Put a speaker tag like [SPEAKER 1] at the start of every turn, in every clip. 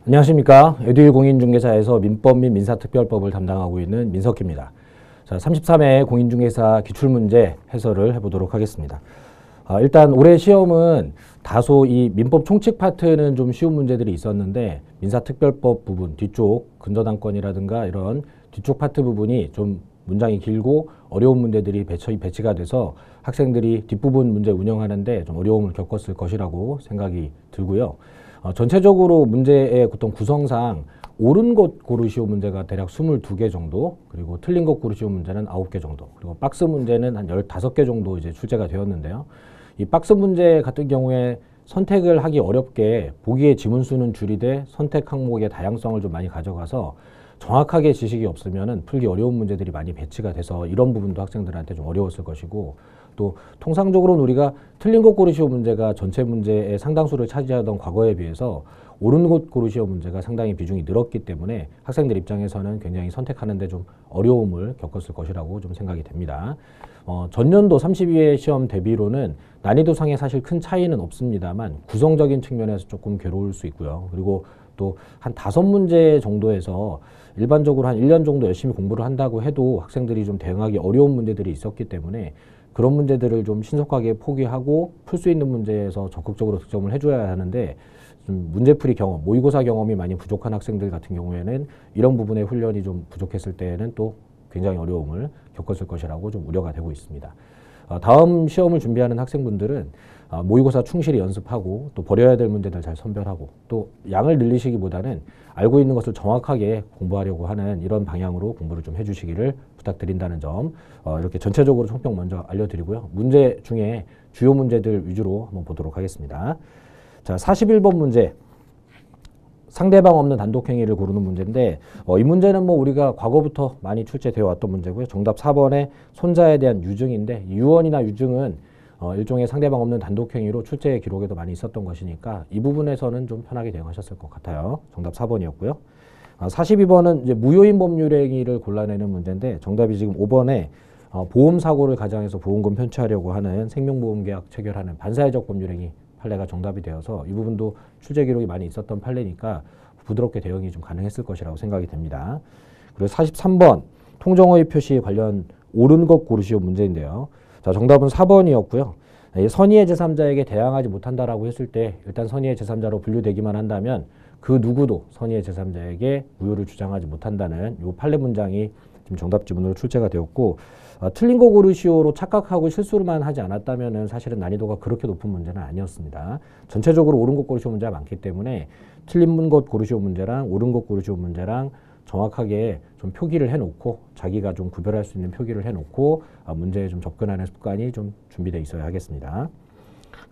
[SPEAKER 1] 안녕하십니까. 에듀윌 공인중개사에서 민법 및 민사특별법을 담당하고 있는 민석희입니다. 자, 33회 공인중개사 기출문제 해설을 해보도록 하겠습니다. 일단 올해 시험은 다소 이 민법 총칙 파트는 좀 쉬운 문제들이 있었는데 민사특별법 부분 뒤쪽 근저당권이라든가 이런 뒤쪽 파트 부분이 좀 문장이 길고 어려운 문제들이 배치가 돼서 학생들이 뒷부분 문제 운영하는데 좀 어려움을 겪었을 것이라고 생각이 들고요. 전체적으로 문제의 어떤 구성상 옳은 것 고르시오 문제가 대략 22개 정도, 그리고 틀린 것 고르시오 문제는 9개 정도, 그리고 박스 문제는 한 15개 정도 이제 출제가 되었는데요. 이 박스 문제 같은 경우에 선택을 하기 어렵게 보기의 지문수는 줄이되 선택 항목의 다양성을 좀 많이 가져가서 정확하게 지식이 없으면은 풀기 어려운 문제들이 많이 배치가 돼서 이런 부분도 학생들한테 좀 어려웠을 것이고, 또 통상적으로는 우리가 틀린 것 고르시오 문제가 전체 문제의 상당수를 차지하던 과거에 비해서 옳은 것 고르시오 문제가 상당히 비중이 늘었기 때문에 학생들 입장에서는 굉장히 선택하는 데 좀 어려움을 겪었을 것이라고 좀 생각이 됩니다. 전년도 32회 시험 대비로는 난이도상에 사실 큰 차이는 없습니다만 구성적인 측면에서 조금 괴로울 수 있고요. 그리고 또 한 5문제 정도에서 일반적으로 한 1년 정도 열심히 공부를 한다고 해도 학생들이 좀 대응하기 어려운 문제들이 있었기 때문에 그런 문제들을 좀 신속하게 포기하고 풀 수 있는 문제에서 적극적으로 득점을 해줘야 하는데, 좀 문제풀이 경험, 모의고사 경험이 많이 부족한 학생들 같은 경우에는 이런 부분의 훈련이 좀 부족했을 때에는 또 굉장히 어려움을 겪었을 것이라고 좀 우려가 되고 있습니다. 다음 시험을 준비하는 학생분들은 모의고사 충실히 연습하고 또 버려야 될 문제들 잘 선별하고 또 양을 늘리시기보다는 알고 있는 것을 정확하게 공부하려고 하는 이런 방향으로 공부를 좀 해주시기를 부탁드린다는 점, 이렇게 전체적으로 총평 먼저 알려드리고요. 문제 중에 주요 문제들 위주로 한번 보도록 하겠습니다. 자, 41번 문제. 상대방 없는 단독행위를 고르는 문제인데, 이 문제는 뭐 우리가 과거부터 많이 출제되어 왔던 문제고요. 정답 4번의 손자에 대한 유증인데, 유언이나 유증은 일종의 상대방 없는 단독행위로 출제 기록에도 많이 있었던 것이니까 이 부분에서는 좀 편하게 대응하셨을 것 같아요. 정답 4번이었고요. 42번은 이제 무효인 법률행위를 골라내는 문제인데, 정답이 지금 5번에 보험사고를 가정해서 보험금 편취하려고 하는 생명보험계약 체결하는 반사회적 법률행위 판례가 정답이 되어서 이 부분도 출제 기록이 많이 있었던 판례니까 부드럽게 대응이 좀 가능했을 것이라고 생각이 됩니다. 그리고 43번 통정허위 표시 관련 옳은 것 고르시오 문제인데요. 자, 정답은 4번이었고요. 선의의 제3자에게 대항하지 못한다라고 했을 때 일단 선의의 제3자로 분류되기만 한다면 그 누구도 선의의 제3자에게 무효를 주장하지 못한다는 이 판례 문장이 지금 정답 지문으로 출제가 되었고, 틀린 거 고르시오로 착각하고 실수만 하지 않았다면 사실은 난이도가 그렇게 높은 문제는 아니었습니다. 전체적으로 옳은 것 고르시오 문제가 많기 때문에 틀린 것 고르시오 문제랑 옳은 것 고르시오 문제랑 정확하게 좀 표기를 해놓고 자기가 좀 구별할 수 있는 표기를 해놓고 문제에 좀 접근하는 습관이 좀 준비되어 있어야 하겠습니다.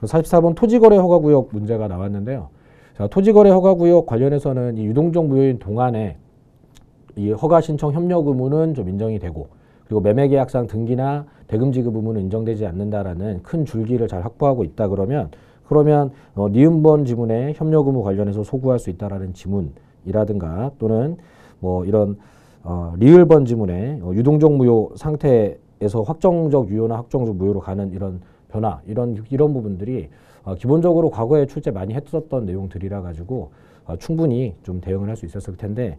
[SPEAKER 1] 44번 토지거래 허가구역 문제가 나왔는데요. 자, 토지거래 허가구역 관련해서는 이 유동적 무효인 동안에 이 허가 신청 협력 의무는 좀 인정이 되고, 그리고 매매계약상 등기나 대금 지급 의무는 인정되지 않는다라는 큰 줄기를 잘 확보하고 있다 그러면 니은번 지문에 협력 의무 관련해서 소구할 수 있다라는 지문이라든가 또는 뭐 이런 리을번 지문에 유동적 무효 상태에서 확정적 유효나 확정적 무효로 가는 이런 변화, 이런 부분들이 기본적으로 과거에 출제 많이 했었던 내용들이라 가지고 충분히 좀 대응을 할 수 있었을 텐데,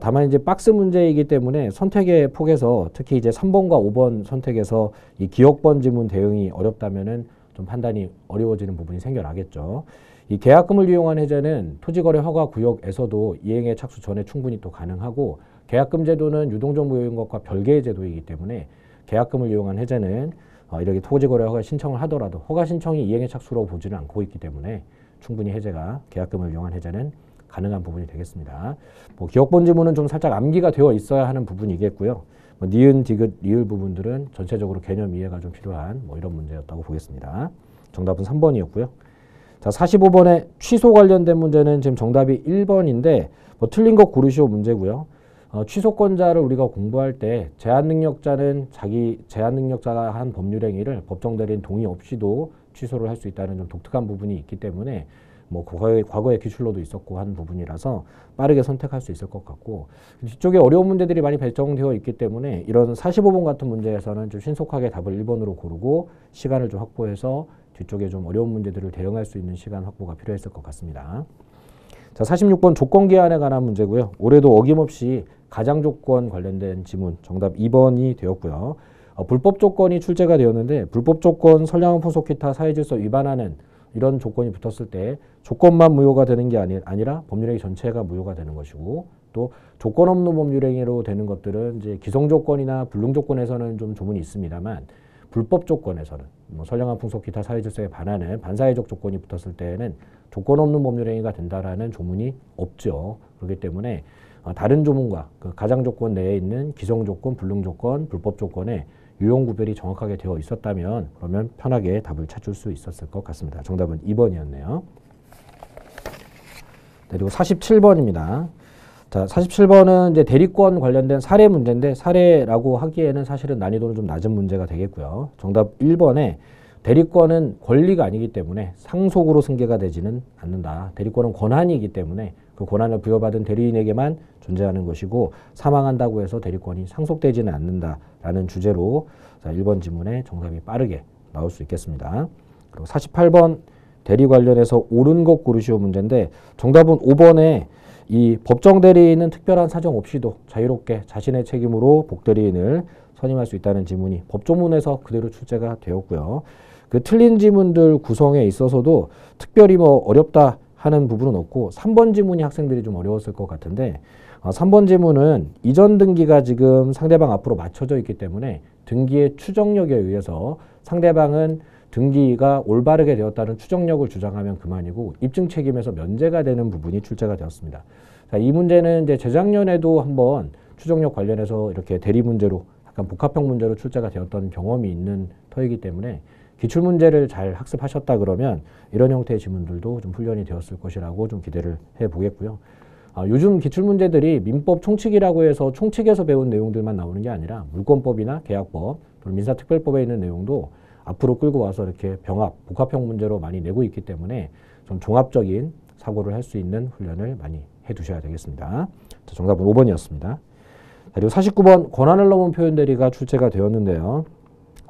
[SPEAKER 1] 다만 이제 박스 문제이기 때문에 선택의 폭에서 특히 이제 3번과 5번 선택에서 이 기억번 지문 대응이 어렵다면은 좀 판단이 어려워지는 부분이 생겨나겠죠. 이 계약금을 이용한 해제는 토지거래 허가 구역에서도 이행의 착수 전에 충분히 또 가능하고, 계약금 제도는 유동적 무효인 것과 별개의 제도이기 때문에 계약금을 이용한 해제는 이렇게 토지거래 허가 신청을 하더라도 허가 신청이 이행의 착수로 보지는 않고 있기 때문에 충분히 해제가 계약금을 이용한 해제는 가능한 부분이 되겠습니다. 뭐 기억본 지문은 좀 살짝 암기가 되어 있어야 하는 부분이겠고요. 뭐 니은, 디귿, 리을 부분들은 전체적으로 개념 이해가 좀 필요한 뭐 이런 문제였다고 보겠습니다. 정답은 3번이었고요. 자, 45번에 취소 관련된 문제는 지금 정답이 1번인데 뭐 틀린 것 고르시오 문제고요. 취소권자를 우리가 공부할 때 제한능력자는 자기 제한능력자가 한 법률행위를 법정대리인 동의 없이도 취소를 할 수 있다는 좀 독특한 부분이 있기 때문에 뭐 과거의 기출로도 있었고 한 부분이라서 빠르게 선택할 수 있을 것 같고, 뒤쪽에 어려운 문제들이 많이 배정되어 있기 때문에 이런 45번 같은 문제에서는 좀 신속하게 답을 1번으로 고르고 시간을 좀 확보해서 뒤쪽에 좀 어려운 문제들을 대응할 수 있는 시간 확보가 필요했을 것 같습니다. 자, 46번 조건기한에 관한 문제고요. 올해도 어김없이 가장조건 관련된 지문 정답 2번이 되었고요. 불법 조건이 출제가 되었는데 불법 조건 선량한 풍속 기타 사회질서 위반하는 이런 조건이 붙었을 때 조건만 무효가 되는 게 아니라 법률행위 전체가 무효가 되는 것이고 또 조건 없는 법률행위로 되는 것들은 이제 기성 조건이나 불능 조건에서는 좀 조문이 있습니다만 불법 조건에서는 뭐 선량한 풍속 기타 사회질서에 반하는 반사회적 조건이 붙었을 때에는 조건 없는 법률행위가 된다라는 조문이 없죠. 그렇기 때문에 다른 조문과 그 가장 조건 내에 있는 기성 조건, 불능 조건, 불법 조건에 유형 구별이 정확하게 되어 있었다면 그러면 편하게 답을 찾을 수 있었을 것 같습니다. 정답은 2번이었네요. 그리고 47번입니다. 자, 47번은 이제 대리권 관련된 사례 문제인데 사례라고 하기에는 사실은 난이도는 좀 낮은 문제가 되겠고요. 정답 1번에 대리권은 권리가 아니기 때문에 상속으로 승계가 되지는 않는다. 대리권은 권한이기 때문에 그 권한을 부여받은 대리인에게만 존재하는 것이고 사망한다고 해서 대리권이 상속되지는 않는다라는 주제로 자, 1번 지문에 정답이 빠르게 나올 수 있겠습니다. 그리고 48번 대리 관련해서 옳은 것 고르시오 문제인데 정답은 5번에 이 법정 대리인은 특별한 사정 없이도 자유롭게 자신의 책임으로 복대리인을 선임할 수 있다는 지문이 법조문에서 그대로 출제가 되었고요. 그 틀린 지문들 구성에 있어서도 특별히 뭐 어렵다 하는 부분은 없고 3번 지문이 학생들이 좀 어려웠을 것 같은데 3번 지문은 이전 등기가 지금 상대방 앞으로 맞춰져 있기 때문에 등기의 추정력에 의해서 상대방은 등기가 올바르게 되었다는 추정력을 주장하면 그만이고 입증 책임에서 면제가 되는 부분이 출제가 되었습니다. 자, 이 문제는 이제 재작년에도 한번 추정력 관련해서 이렇게 대리 문제로 약간 복합형 문제로 출제가 되었던 경험이 있는 터이기 때문에 기출 문제를 잘 학습하셨다 그러면 이런 형태의 지문들도 좀 훈련이 되었을 것이라고 좀 기대를 해 보겠고요. 요즘 기출 문제들이 민법 총칙이라고 해서 총칙에서 배운 내용들만 나오는 게 아니라 물권법이나 계약법 또는 민사특별법에 있는 내용도 앞으로 끌고 와서 이렇게 병합, 복합형 문제로 많이 내고 있기 때문에 좀 종합적인 사고를 할 수 있는 훈련을 많이 해 두셔야 되겠습니다. 자, 정답은 5번이었습니다. 그리고 49번 권한을 넘은 표현 대리가 출제가 되었는데요.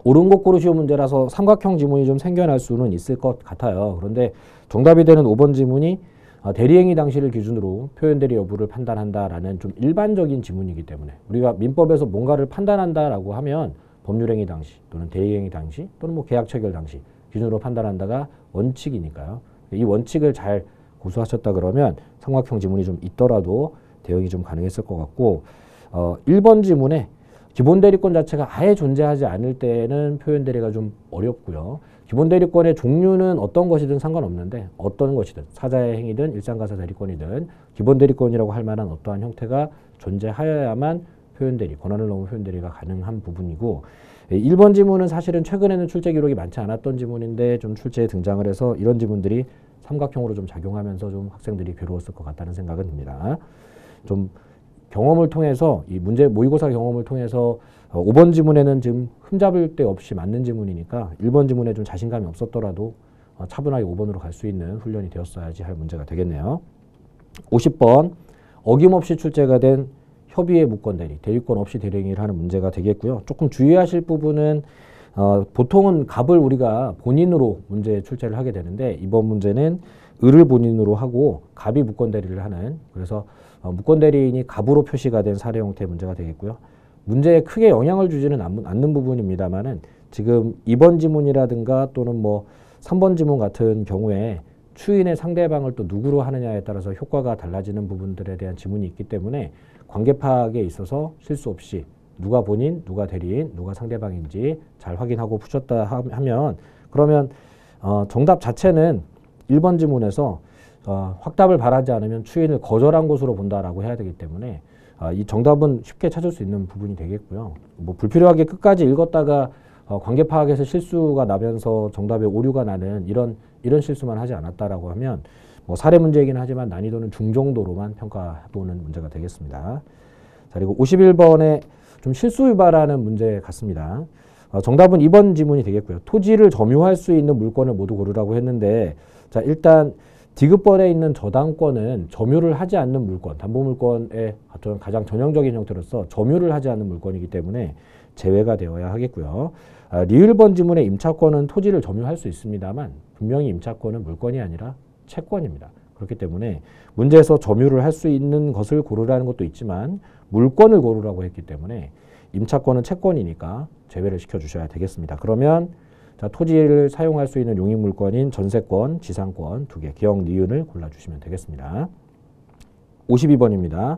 [SPEAKER 1] 옳은 것 고르시오 문제라서 삼각형 지문이 좀 생겨날 수는 있을 것 같아요. 그런데 정답이 되는 5번 지문이 대리행위 당시를 기준으로 표현 대리 여부를 판단한다라는 좀 일반적인 지문이기 때문에 우리가 민법에서 뭔가를 판단한다라고 하면 법률행위 당시 또는 대리행위 당시 또는 뭐 계약 체결 당시 기준으로 판단한다가 원칙이니까요. 이 원칙을 잘 고수하셨다 그러면 삼각형 지문이 좀 있더라도 대응이 좀 가능했을 것 같고 1번 지문에 기본 대리권 자체가 아예 존재하지 않을 때는 표현 대리가 좀 어렵고요. 기본 대리권의 종류는 어떤 것이든 상관없는데 어떤 것이든 사자의 행위든 일상가사 대리권이든 기본 대리권이라고 할 만한 어떠한 형태가 존재하여야만 표현 대리, 권한을 넘은 표현 대리가 가능한 부분이고 1번 지문은 사실은 최근에는 출제 기록이 많지 않았던 지문인데 좀 출제에 등장을 해서 이런 지문들이 삼각형으로 좀 작용하면서 좀 학생들이 괴로웠을 것 같다는 생각은 듭니다. 좀 경험을 통해서 이 문제 모의고사 경험을 통해서 5번 지문에는 지금 흠잡을 데 없이 맞는 지문이니까 1번 지문에 좀 자신감이 없었더라도 차분하게 5번으로 갈 수 있는 훈련이 되었어야지 할 문제가 되겠네요. 50번 어김없이 출제가 된 협의의 무권 대리, 대리권 없이 대리행위를 하는 문제가 되겠고요. 조금 주의하실 부분은 보통은 갑을 우리가 본인으로 문제 출제를 하게 되는데 이번 문제는 을을 본인으로 하고 갑이 무권 대리를 하는 그래서 무권 대리인이 갑으로 표시가 된 사례 형태의 문제가 되겠고요. 문제에 크게 영향을 주지는 않는 부분입니다만은 지금 2번 지문이라든가 또는 뭐 3번 지문 같은 경우에 추인의 상대방을 또 누구로 하느냐에 따라서 효과가 달라지는 부분들에 대한 지문이 있기 때문에 관계 파악에 있어서 실수 없이 누가 본인, 누가 대리인, 누가 상대방인지 잘 확인하고 푸셨다 하면 그러면 정답 자체는 1번 지문에서 확답을 바라지 않으면 추인을 거절한 것으로 본다라고 해야 되기 때문에 이 정답은 쉽게 찾을 수 있는 부분이 되겠고요. 뭐 불필요하게 끝까지 읽었다가 관계 파악에서 실수가 나면서 정답에 오류가 나는 이런 실수만 하지 않았다라고 하면 뭐 사례 문제이긴 하지만 난이도는 중정도로만 평가해보는 문제가 되겠습니다. 자, 그리고 51번에 좀 실수 유발하는 문제 같습니다. 정답은 2번 지문이 되겠고요. 토지를 점유할 수 있는 물건을 모두 고르라고 했는데 자, 일단 디귿번에 있는 저당권은 점유를 하지 않는 물건, 담보물권의 가장 전형적인 형태로서 점유를 하지 않는 물건이기 때문에 제외가 되어야 하겠고요. 리을번 지문의 임차권은 토지를 점유할 수 있습니다만 분명히 임차권은 물건이 아니라 채권입니다. 그렇기 때문에 문제에서 점유를 할 수 있는 것을 고르라는 것도 있지만 물권을 고르라고 했기 때문에 임차권은 채권이니까 제외를 시켜주셔야 되겠습니다. 그러면 자, 토지를 사용할 수 있는 용익물권인 전세권, 지상권 두 개, 기역, 니은을 골라주시면 되겠습니다. 52번입니다.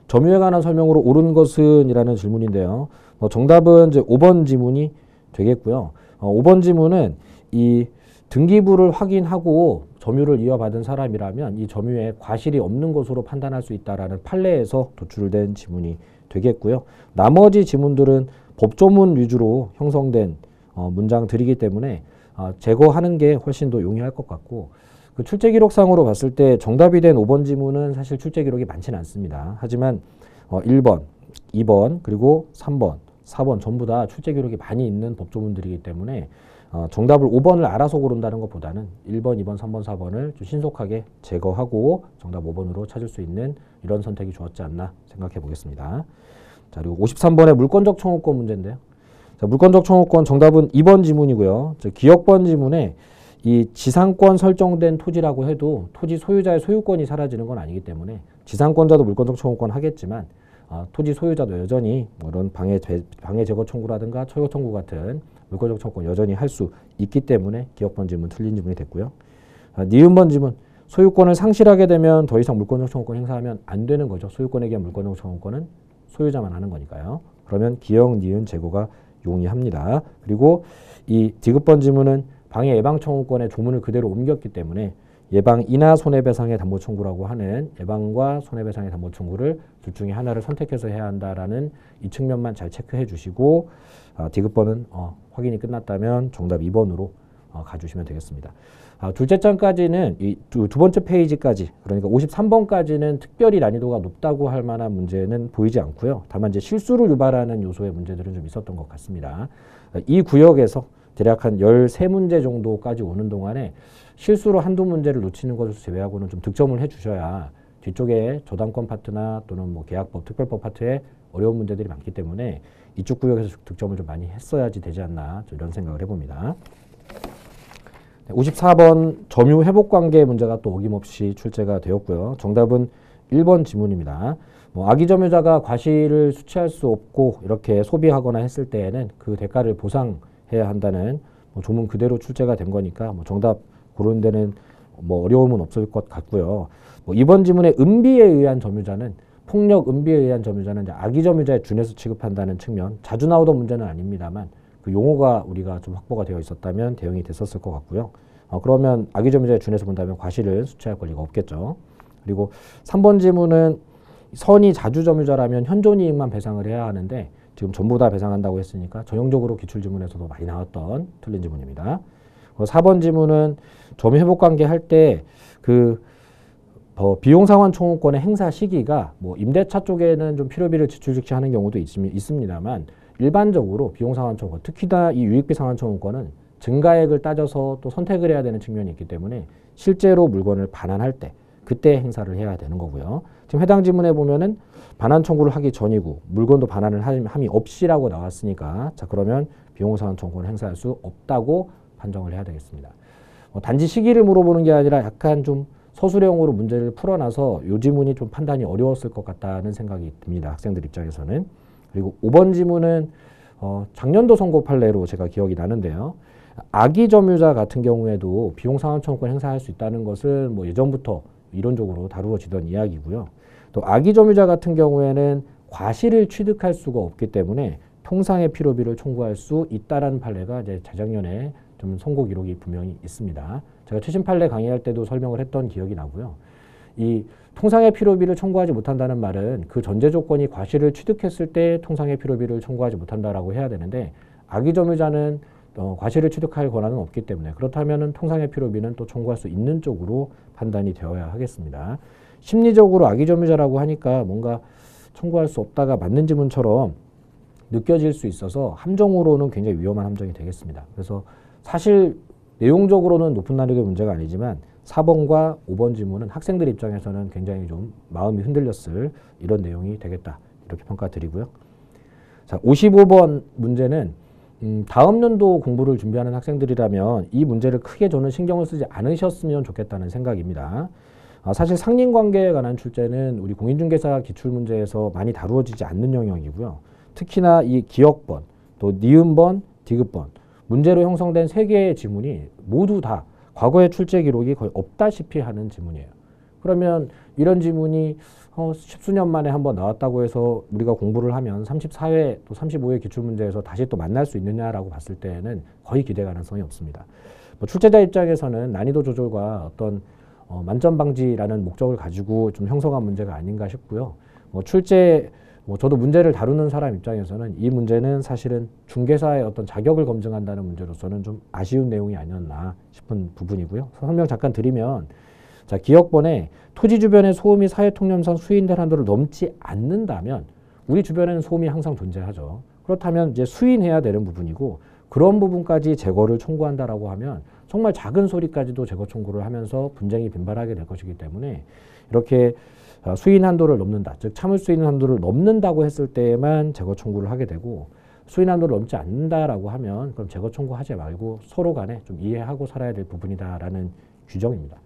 [SPEAKER 1] 점유에 관한 설명으로 옳은 것은 이라는 질문인데요. 정답은 이제 5번 지문이 되겠고요. 5번 지문은 이 등기부를 확인하고 점유를 이어받은 사람이라면 이 점유에 과실이 없는 것으로 판단할 수 있다라는 판례에서 도출된 지문이 되겠고요. 나머지 지문들은 법조문 위주로 형성된 문장들이기 때문에 제거하는 게 훨씬 더 용이할 것 같고 그 출제기록상으로 봤을 때 정답이 된 5번 지문은 사실 출제기록이 많지는 않습니다. 하지만 1번, 2번, 그리고 3번, 4번 전부 다 출제기록이 많이 있는 법조문들이기 때문에 정답을 5번을 알아서 고른다는 것보다는 1번, 2번, 3번, 4번을 좀 신속하게 제거하고 정답 5번으로 찾을 수 있는 이런 선택이 좋았지 않나 생각해 보겠습니다. 자, 그리고 53번의 물권적 청구권 문제인데요. 자, 물권적 청구권 정답은 2번 지문이고요. 기역번 지문에 이 지상권 설정된 토지라고 해도 토지 소유자의 소유권이 사라지는 건 아니기 때문에 지상권자도 물권적 청구권 하겠지만 토지 소유자도 여전히 뭐 이런 방해 제거 청구라든가 처효 청구 같은 물권적 청구권 여전히 할 수 있기 때문에 기역번 지문 틀린 지문이 됐고요. 니은번 지문 소유권을 상실하게 되면 더 이상 물권적 청구권 행사하면 안 되는 거죠. 소유권에 대한 물권적 청구권은 소유자만 하는 거니까요. 그러면 기역, 니은 제거가 용이합니다. 그리고 이 디귿번 지문은 방해 예방 청구권의 조문을 그대로 옮겼기 때문에 예방이나 손해배상의 담보 청구라고 하는 예방과 손해배상의 담보 청구를 둘 중에 하나를 선택해서 해야 한다라는 이 측면만 잘 체크해 주시고 디귿번은 확인이 끝났다면 정답 2번으로 가주시면 되겠습니다. 둘째 장까지는 이 두 번째 페이지까지 그러니까 53번까지는 특별히 난이도가 높다고 할 만한 문제는 보이지 않고요. 다만 이제 실수를 유발하는 요소의 문제들은 좀 있었던 것 같습니다. 이 구역에서 대략 한 13문제 정도까지 오는 동안에 실수로 한두 문제를 놓치는 것을 제외하고는 좀 득점을 해 주셔야 뒤쪽에 저당권 파트나 또는 뭐 계약법, 특별법 파트에 어려운 문제들이 많기 때문에 이쪽 구역에서 득점을 좀 많이 했어야지 되지 않나 이런 생각을 해봅니다. 54번 점유 회복 관계 문제가 또 어김없이 출제가 되었고요. 정답은 1번 지문입니다. 악의 점유자가 과실을 수취할 수 없고 이렇게 소비하거나 했을 때에는 그 대가를 보상해야 한다는 조문 그대로 출제가 된 거니까 정답 고르는 데는 어려움은 없을 것 같고요. 이번 지문의 음비에 의한 점유자는 폭력 음비에 의한 점유자는 이제 악의 점유자에 준해서 취급한다는 측면 자주 나오던 문제는 아닙니다만 그 용어가 우리가 좀 확보가 되어 있었다면 대응이 됐었을 것 같고요. 그러면 악의 점유자에 준해서 본다면 과실을 수취할 권리가 없겠죠. 그리고 3번 지문은 선의 자주 점유자라면 현존이익만 배상을 해야 하는데 지금 전부 다 배상한다고 했으니까 전형적으로 기출지문에서도 많이 나왔던 틀린 지문입니다. 4번 지문은 점유 회복 관계 할 때 그 비용상환 청구권의 행사 시기가 임대차 쪽에는 좀 필요비를 지출 즉시 하는 경우도 있습니다만 일반적으로 비용상환 청구권, 특히나 이 유익비 상환 청구권은 증가액을 따져서 또 선택을 해야 되는 측면이 있기 때문에 실제로 물건을 반환할 때 그때 행사를 해야 되는 거고요. 지금 해당 지문에 보면은 반환 청구를 하기 전이고 물건도 반환을 함이 없이라고 나왔으니까 자 그러면 비용상환 청구권을 행사할 수 없다고 판정을 해야 되겠습니다. 단지 시기를 물어보는 게 아니라 약간 좀 서술형으로 문제를 풀어놔서 이 지문이 좀 판단이 어려웠을 것 같다는 생각이 듭니다. 학생들 입장에서는. 그리고 5번 지문은 작년도 선고 판례로 제가 기억이 나는데요. 악의 점유자 같은 경우에도 비용상환 청구권 행사할 수 있다는 것은 예전부터 이론적으로 다루어지던 이야기고요. 또 악의 점유자 같은 경우에는 과실을 취득할 수가 없기 때문에 통상의 필요비를 청구할 수 있다라는 판례가 이제 재작년에 좀 선고 기록이 분명히 있습니다. 제가 최신 판례 강의할 때도 설명을 했던 기억이 나고요. 이 통상의 필요비를 청구하지 못한다는 말은 그 전제 조건이 과실을 취득했을 때 통상의 필요비를 청구하지 못한다라고 해야 되는데 악의 점유자는 과실을 취득할 권한은 없기 때문에 그렇다면 통상의 필요비는 또 청구할 수 있는 쪽으로 판단이 되어야 하겠습니다. 심리적으로 악의 점유자라고 하니까 뭔가 청구할 수 없다가 맞는 지문처럼 느껴질 수 있어서 함정으로는 굉장히 위험한 함정이 되겠습니다. 그래서 사실 내용적으로는 높은 난이도의 문제가 아니지만 4번과 5번 지문은 학생들 입장에서는 굉장히 좀 마음이 흔들렸을 이런 내용이 되겠다. 이렇게 평가드리고요. 자, 55번 문제는 다음 연도 공부를 준비하는 학생들이라면 이 문제를 크게 저는 신경을 쓰지 않으셨으면 좋겠다는 생각입니다. 사실 상린관계에 관한 출제는 우리 공인중개사 기출문제에서 많이 다루어지지 않는 영역이고요. 특히나 이 기억번, 또 니은번, 디귿번 문제로 형성된 세 개의 지문이 모두 다 과거의 출제 기록이 거의 없다시피 하는 지문이에요. 그러면 이런 지문이 십수년 만에 한번 나왔다고 해서 우리가 공부를 하면 34회 또 35회 기출문제에서 다시 또 만날 수 있느냐라고 봤을 때는 거의 기대 가능성이 없습니다. 뭐 출제자 입장에서는 난이도 조절과 어떤 만점 방지라는 목적을 가지고 좀 형성한 문제가 아닌가 싶고요. 저도 문제를 다루는 사람 입장에서는 이 문제는 사실은 중개사의 어떤 자격을 검증한다는 문제로서는 좀 아쉬운 내용이 아니었나 싶은 부분이고요. 설명 잠깐 드리면, 자, 기억번에 토지 주변의 소음이 사회통념상 수인될 한도를 넘지 않는다면 우리 주변에는 소음이 항상 존재하죠. 그렇다면 이제 수인해야 되는 부분이고, 그런 부분까지 제거를 청구한다라고 하면 정말 작은 소리까지도 제거 청구를 하면서 분쟁이 빈발하게 될 것이기 때문에 이렇게 수인 한도를 넘는다, 즉 참을 수 있는 한도를 넘는다고 했을 때에만 제거 청구를 하게 되고, 수인 한도를 넘지 않는다라고 하면 그럼 제거 청구하지 말고 서로 간에 좀 이해하고 살아야 될 부분이다라는 규정입니다.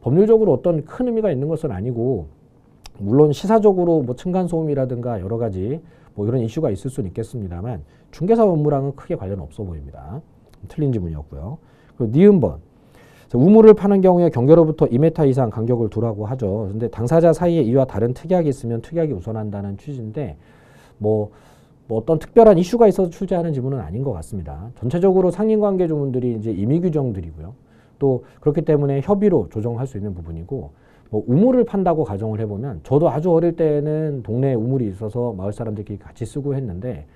[SPEAKER 1] 법률적으로 어떤 큰 의미가 있는 것은 아니고, 물론 시사적으로 뭐 층간소음이라든가 여러 가지 뭐 이런 이슈가 있을 수는 있겠습니다만 중개사 업무랑은 크게 관련 없어 보입니다. 틀린 지문이었고요. 그리고 니은번, 우물을 파는 경우에 경계로부터 2m 이상 간격을 두라고 하죠. 근데 당사자 사이에 이와 다른 특약이 있으면 특약이 우선한다는 취지인데, 뭐 어떤 특별한 이슈가 있어서 출제하는 지문은 아닌 것 같습니다. 전체적으로 상인관계 조문들이 이제 임의 규정들이고요. 또 그렇기 때문에 협의로 조정할 수 있는 부분이고, 뭐 우물을 판다고 가정을 해보면, 저도 아주 어릴 때는 동네에 우물이 있어서 마을 사람들끼리 같이 쓰고 했는데,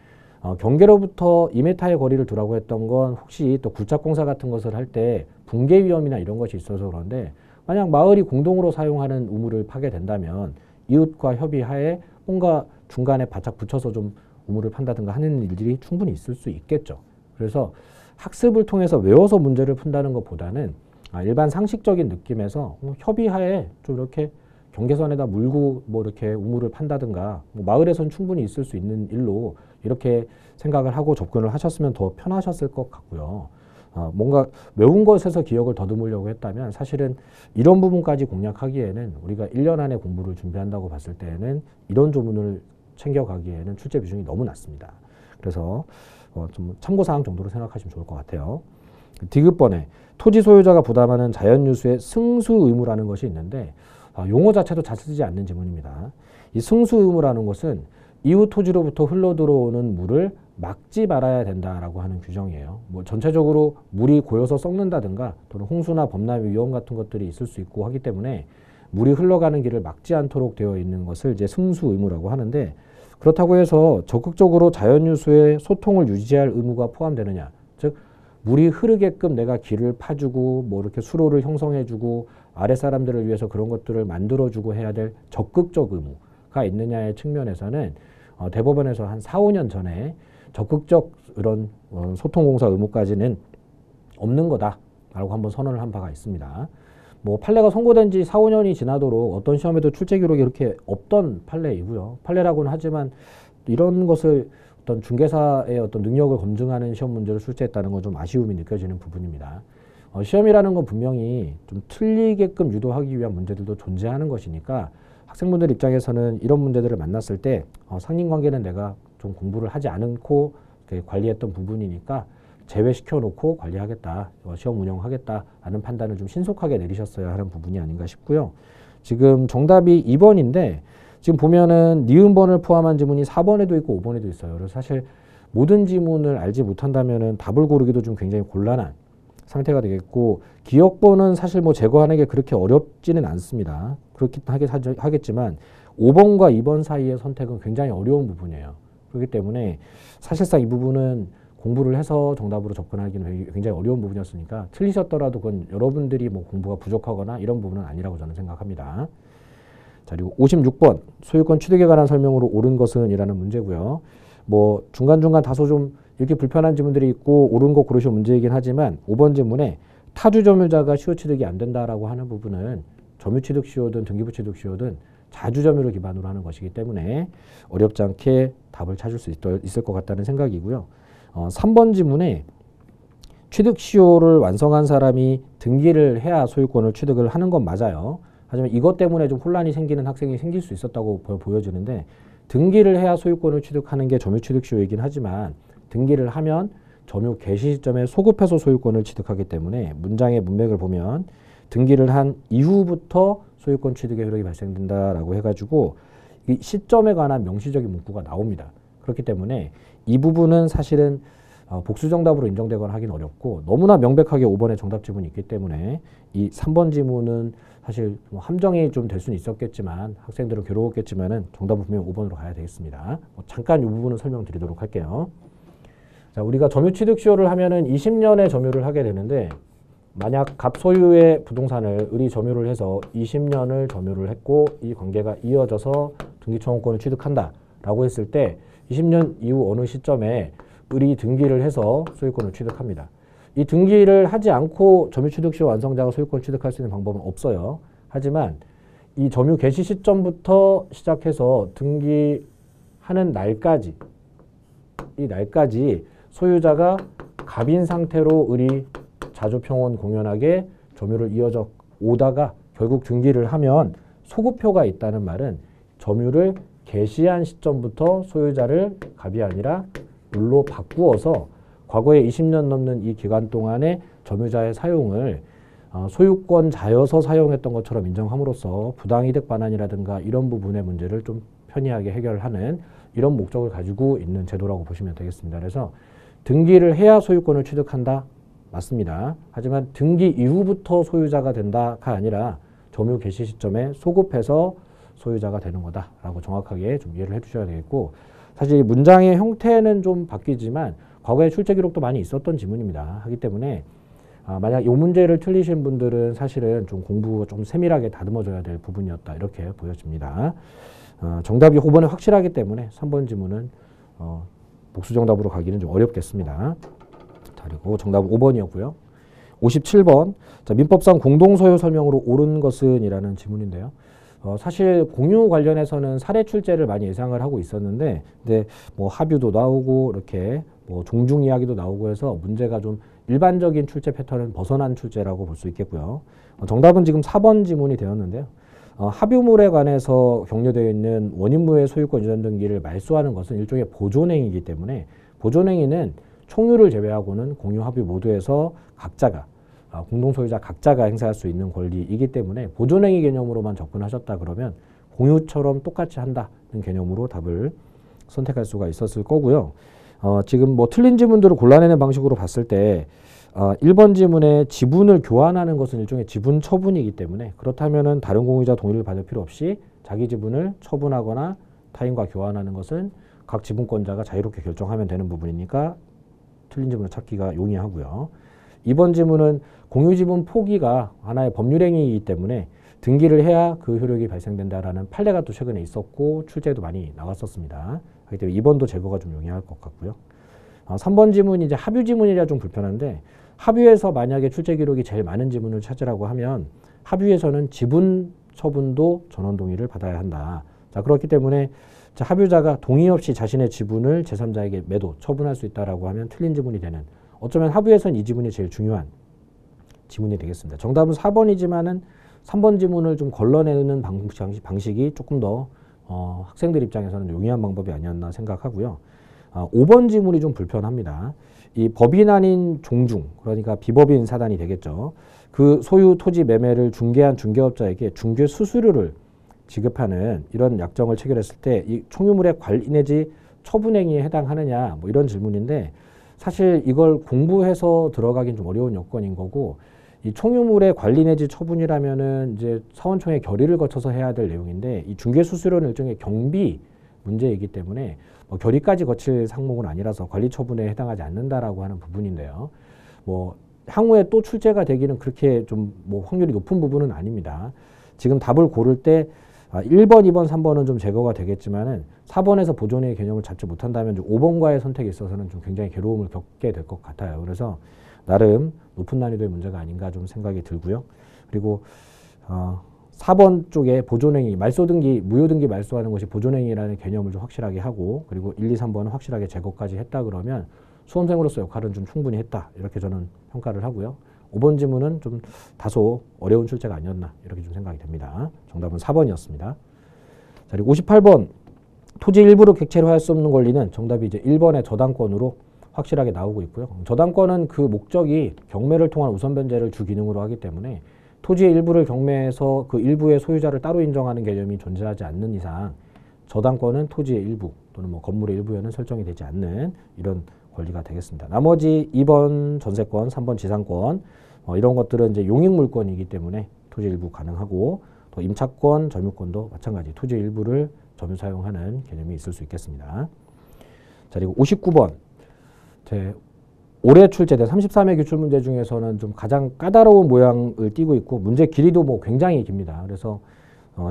[SPEAKER 1] 경계로부터 2m의 거리를 두라고 했던 건 혹시 또 굴착공사 같은 것을 할 때 붕괴 위험이나 이런 것이 있어서 그런데, 만약 마을이 공동으로 사용하는 우물을 파게 된다면 이웃과 협의하에 뭔가 중간에 바짝 붙여서 좀 우물을 판다든가 하는 일들이 충분히 있을 수 있겠죠. 그래서 학습을 통해서 외워서 문제를 푼다는 것보다는 일반 상식적인 느낌에서 협의하에 좀 이렇게 경계선에다 물고 뭐 이렇게 우물을 판다든가, 뭐 마을에선 충분히 있을 수 있는 일로 이렇게 생각을 하고 접근을 하셨으면 더 편하셨을 것 같고요. 뭔가 외운 것에서 기억을 더듬으려고 했다면 사실은 이런 부분까지 공략하기에는 우리가 1년 안에 공부를 준비한다고 봤을 때에는 이런 조문을 챙겨가기에는 출제 비중이 너무 낮습니다. 그래서 좀 참고사항 정도로 생각하시면 좋을 것 같아요. 디귿번에 토지 소유자가 부담하는 자연유수의 승수 의무라는 것이 있는데, 용어 자체도 잘 쓰지 않는 지문입니다. 이 승수 의무라는 것은 이웃 토지로부터 흘러들어오는 물을 막지 말아야 된다라고 하는 규정이에요. 뭐 전체적으로 물이 고여서 썩는다든가 또는 홍수나 범람의 위험 같은 것들이 있을 수 있고 하기 때문에 물이 흘러가는 길을 막지 않도록 되어 있는 것을 이제 승수 의무라고 하는데, 그렇다고 해서 적극적으로 자연유수의 소통을 유지할 의무가 포함되느냐, 즉 물이 흐르게끔 내가 길을 파주고 뭐 이렇게 수로를 형성해주고 아래 사람들을 위해서 그런 것들을 만들어주고 해야 될 적극적 의무가 있느냐의 측면에서는 대법원에서 한 4, 5년 전에 적극적 이런 소통공사 의무까지는 없는 거다라고 한번 선언을 한 바가 있습니다. 뭐 판례가 선고된 지 4, 5년이 지나도록 어떤 시험에도 출제 기록이 이렇게 없던 판례이고요. 판례라고는 하지만 이런 것을 어떤 중개사의 어떤 능력을 검증하는 시험 문제를 출제했다는 건 좀 아쉬움이 느껴지는 부분입니다. 시험이라는 건 분명히 좀 틀리게끔 유도하기 위한 문제들도 존재하는 것이니까 학생분들 입장에서는 이런 문제들을 만났을 때 상인관계는 내가 좀 공부를 하지 않고 관리했던 부분이니까 제외시켜 놓고 관리하겠다, 시험 운영하겠다 하는 판단을 좀 신속하게 내리셨어야 하는 부분이 아닌가 싶고요. 지금 정답이 2번인데 지금 보면은 니은번을 포함한 지문이 4번에도 있고 5번에도 있어요. 그래서 사실 모든 지문을 알지 못한다면은 답을 고르기도 좀 굉장히 곤란한 상태가 되겠고, 기억번은 사실 뭐 제거하는 게 그렇게 어렵지는 않습니다. 그렇긴 하겠지만 5번과 2번 사이의 선택은 굉장히 어려운 부분이에요. 그렇기 때문에 사실상 이 부분은 공부를 해서 정답으로 접근하기는 굉장히 어려운 부분이었으니까 틀리셨더라도 그건 여러분들이 뭐 공부가 부족하거나 이런 부분은 아니라고 저는 생각합니다. 자, 그리고 56번 소유권 취득에 관한 설명으로 옳은 것은 이라는 문제고요. 뭐 중간중간 다소 좀 이렇게 불편한 지문들이 있고 옳은 거 고르시오 문제이긴 하지만 5번 지문에 타주 점유자가 시효 취득이 안 된다라고 하는 부분은 점유 취득 시효든 등기부 취득 시효든 자주 점유를 기반으로 하는 것이기 때문에 어렵지 않게 답을 찾을 수 있을 것 같다는 생각이고요. 3번 지문에 취득 시효를 완성한 사람이 등기를 해야 소유권을 취득을 하는 건 맞아요. 하지만 이것 때문에 좀 혼란이 생기는 학생이 생길 수 있었다고 보여지는데 등기를 해야 소유권을 취득하는 게 점유취득시효이긴 하지만 등기를 하면 점유 개시 시점에 소급해서 소유권을 취득하기 때문에 문장의 문맥을 보면 등기를 한 이후부터 소유권 취득의 효력이 발생된다라고 해가지고 이 시점에 관한 명시적인 문구가 나옵니다. 그렇기 때문에 이 부분은 사실은 복수 정답으로 인정되거나 하긴 어렵고 너무나 명백하게 5번에 정답 지문이 있기 때문에 이 3번 지문은 사실 뭐 함정이 좀 될 수는 있었겠지만 학생들은 괴로웠겠지만은 정답을 보면 5번으로 가야 되겠습니다. 잠깐 이 부분은 설명드리도록 할게요. 자, 우리가 점유취득시효를 하면은 20년에 점유를 하게 되는데 만약 갑소유의 부동산을 을이 점유를 해서 20년을 점유를 했고 이 관계가 이어져서 등기청구권을 취득한다라고 했을 때 20년 이후 어느 시점에 을이 등기를 해서 소유권을 취득합니다. 이 등기를 하지 않고 점유취득시효 완성자가 소유권을 취득할 수 있는 방법은 없어요. 하지만 이 점유 개시 시점부터 시작해서 등기하는 날까지 이 날까지 소유자가 갑인 상태로 을이 자조평온 공연하게 점유를 이어져 오다가 결국 등기를 하면 소급효가 있다는 말은 점유를 개시한 시점부터 소유자를 갑이 아니라 을로 바꾸어서 과거에 20년 넘는 이 기간 동안에 점유자의 사용을 소유권자여서 사용했던 것처럼 인정함으로써 부당이득 반환이라든가 이런 부분의 문제를 좀 편리하게 해결하는 이런 목적을 가지고 있는 제도라고 보시면 되겠습니다. 그래서 등기를 해야 소유권을 취득한다. 맞습니다. 하지만 등기 이후부터 소유자가 된다가 아니라 점유 개시 시점에 소급해서 소유자가 되는 거다라고 정확하게 좀 이해를 해주셔야 되겠고 사실 문장의 형태는 좀 바뀌지만 과거에 출제 기록도 많이 있었던 지문입니다. 하기 때문에 만약 이 문제를 틀리신 분들은 사실은 좀 공부 좀 세밀하게 다듬어줘야 될 부분이었다 이렇게 보여집니다. 정답이 5번에 확실하기 때문에 3번 지문은 복수 정답으로 가기는 좀 어렵겠습니다. 그리고 정답은 5번이었고요. 57번 자, 민법상 공동소유 설명으로 옳은 것은 이라는 지문인데요. 사실 공유 관련해서는 사례 출제를 많이 예상을 하고 있었는데 근데 뭐 합유도 나오고 이렇게 뭐 종중 이야기도 나오고 해서 문제가 좀 일반적인 출제 패턴은 벗어난 출제라고 볼 수 있겠고요. 정답은 지금 4번 지문이 되었는데요. 합유물에 관해서 격려되어 있는 원인무효의 소유권 이전 등기를 말소하는 것은 일종의 보존행위이기 때문에 보존행위는 총유를 제외하고는 공유 합유 모두에서 각자가 공동소유자 각자가 행사할 수 있는 권리이기 때문에 보존행위 개념으로만 접근하셨다 그러면 공유처럼 똑같이 한다는 개념으로 답을 선택할 수가 있었을 거고요. 지금 뭐 틀린 지문들을 골라내는 방식으로 봤을 때 1번 지문에 지분을 교환하는 것은 일종의 지분 처분이기 때문에 그렇다면은 다른 공유자 동의를 받을 필요 없이 자기 지분을 처분하거나 타인과 교환하는 것은 각 지분권자가 자유롭게 결정하면 되는 부분이니까 틀린 지문을 찾기가 용이하고요. 2번 지문은 공유지분 포기가 하나의 법률행위이기 때문에 등기를 해야 그 효력이 발생된다라는 판례가 또 최근에 있었고 출제도 많이 나왔었습니다. 그렇기 때문에 2번도 제거가 좀 용이할 것 같고요. 3번 지문이 이제 합유 지문이라 좀 불편한데 합유에서 만약에 출제 기록이 제일 많은 지문을 찾으라고 하면 합유에서는 지분 처분도 전원 동의를 받아야 한다. 자, 그렇기 때문에 합유자가 동의 없이 자신의 지분을 제3자에게 매도, 처분할 수 있다라고 하면 틀린 지문이 되는 어쩌면 합유에서는 이 지문이 제일 중요한 지문이 되겠습니다. 정답은 4번이지만은 3번 지문을 좀 걸러내는 방식이 조금 더 학생들 입장에서는 용이한 방법이 아니었나 생각하고요. 5번 지문이 좀 불편합니다. 이 법인 아닌 종중, 그러니까 비법인 사단이 되겠죠. 그 소유 토지 매매를 중개한 중개업자에게 중개 수수료를 지급하는 이런 약정을 체결했을 때 이 총유물의 관리 내지 처분행위에 해당하느냐 뭐 이런 질문인데 사실 이걸 공부해서 들어가긴 좀 어려운 여건인 거고 이 총유물의 관리 내지 처분이라면은 이제 사원총회 결의를 거쳐서 해야 될 내용인데 이 중개 수수료는 일종의 경비 문제이기 때문에 뭐 결의까지 거칠 상목은 아니라서 관리 처분에 해당하지 않는다라고 하는 부분인데요. 뭐 향후에 또 출제가 되기는 그렇게 좀 뭐 확률이 높은 부분은 아닙니다. 지금 답을 고를 때 1번, 2번, 3번은 좀 제거가 되겠지만은 4번에서 보존의 개념을 잡지 못한다면 5번과의 선택에 있어서는 좀 굉장히 괴로움을 겪게 될 것 같아요. 그래서 나름 높은 난이도의 문제가 아닌가 좀 생각이 들고요. 그리고 4번 쪽에 보존행위, 말소등기, 무효등기 말소하는 것이 보존행위라는 개념을 좀 확실하게 하고 그리고 1, 2, 3번은 확실하게 제거까지 했다 그러면 수험생으로서 역할은 좀 충분히 했다. 이렇게 저는 평가를 하고요. 5번 지문은 좀 다소 어려운 출제가 아니었나 이렇게 좀 생각이 됩니다. 정답은 4번이었습니다. 자, 그리고 58번 토지 일부를 객체로 할 수 없는 권리는 정답이 이제 1번의 저당권으로 확실하게 나오고 있고요. 저당권은 그 목적이 경매를 통한 우선 변제를 주 기능으로 하기 때문에 토지의 일부를 경매해서 그 일부의 소유자를 따로 인정하는 개념이 존재하지 않는 이상 저당권은 토지의 일부 또는 뭐 건물의 일부에는 설정이 되지 않는 이런 권리가 되겠습니다. 나머지 2번 전세권, 3번 지상권 이런 것들은 이제 용익 물권이기 때문에 토지 일부 가능하고 또 임차권, 점유권도 마찬가지 토지 일부를 점유 사용하는 개념이 있을 수 있겠습니다. 자, 그리고 59번 올해 출제된 33회 기출문제 중에서는 좀 가장 까다로운 모양을 띠고 있고 문제 길이도 뭐 굉장히 깁니다. 그래서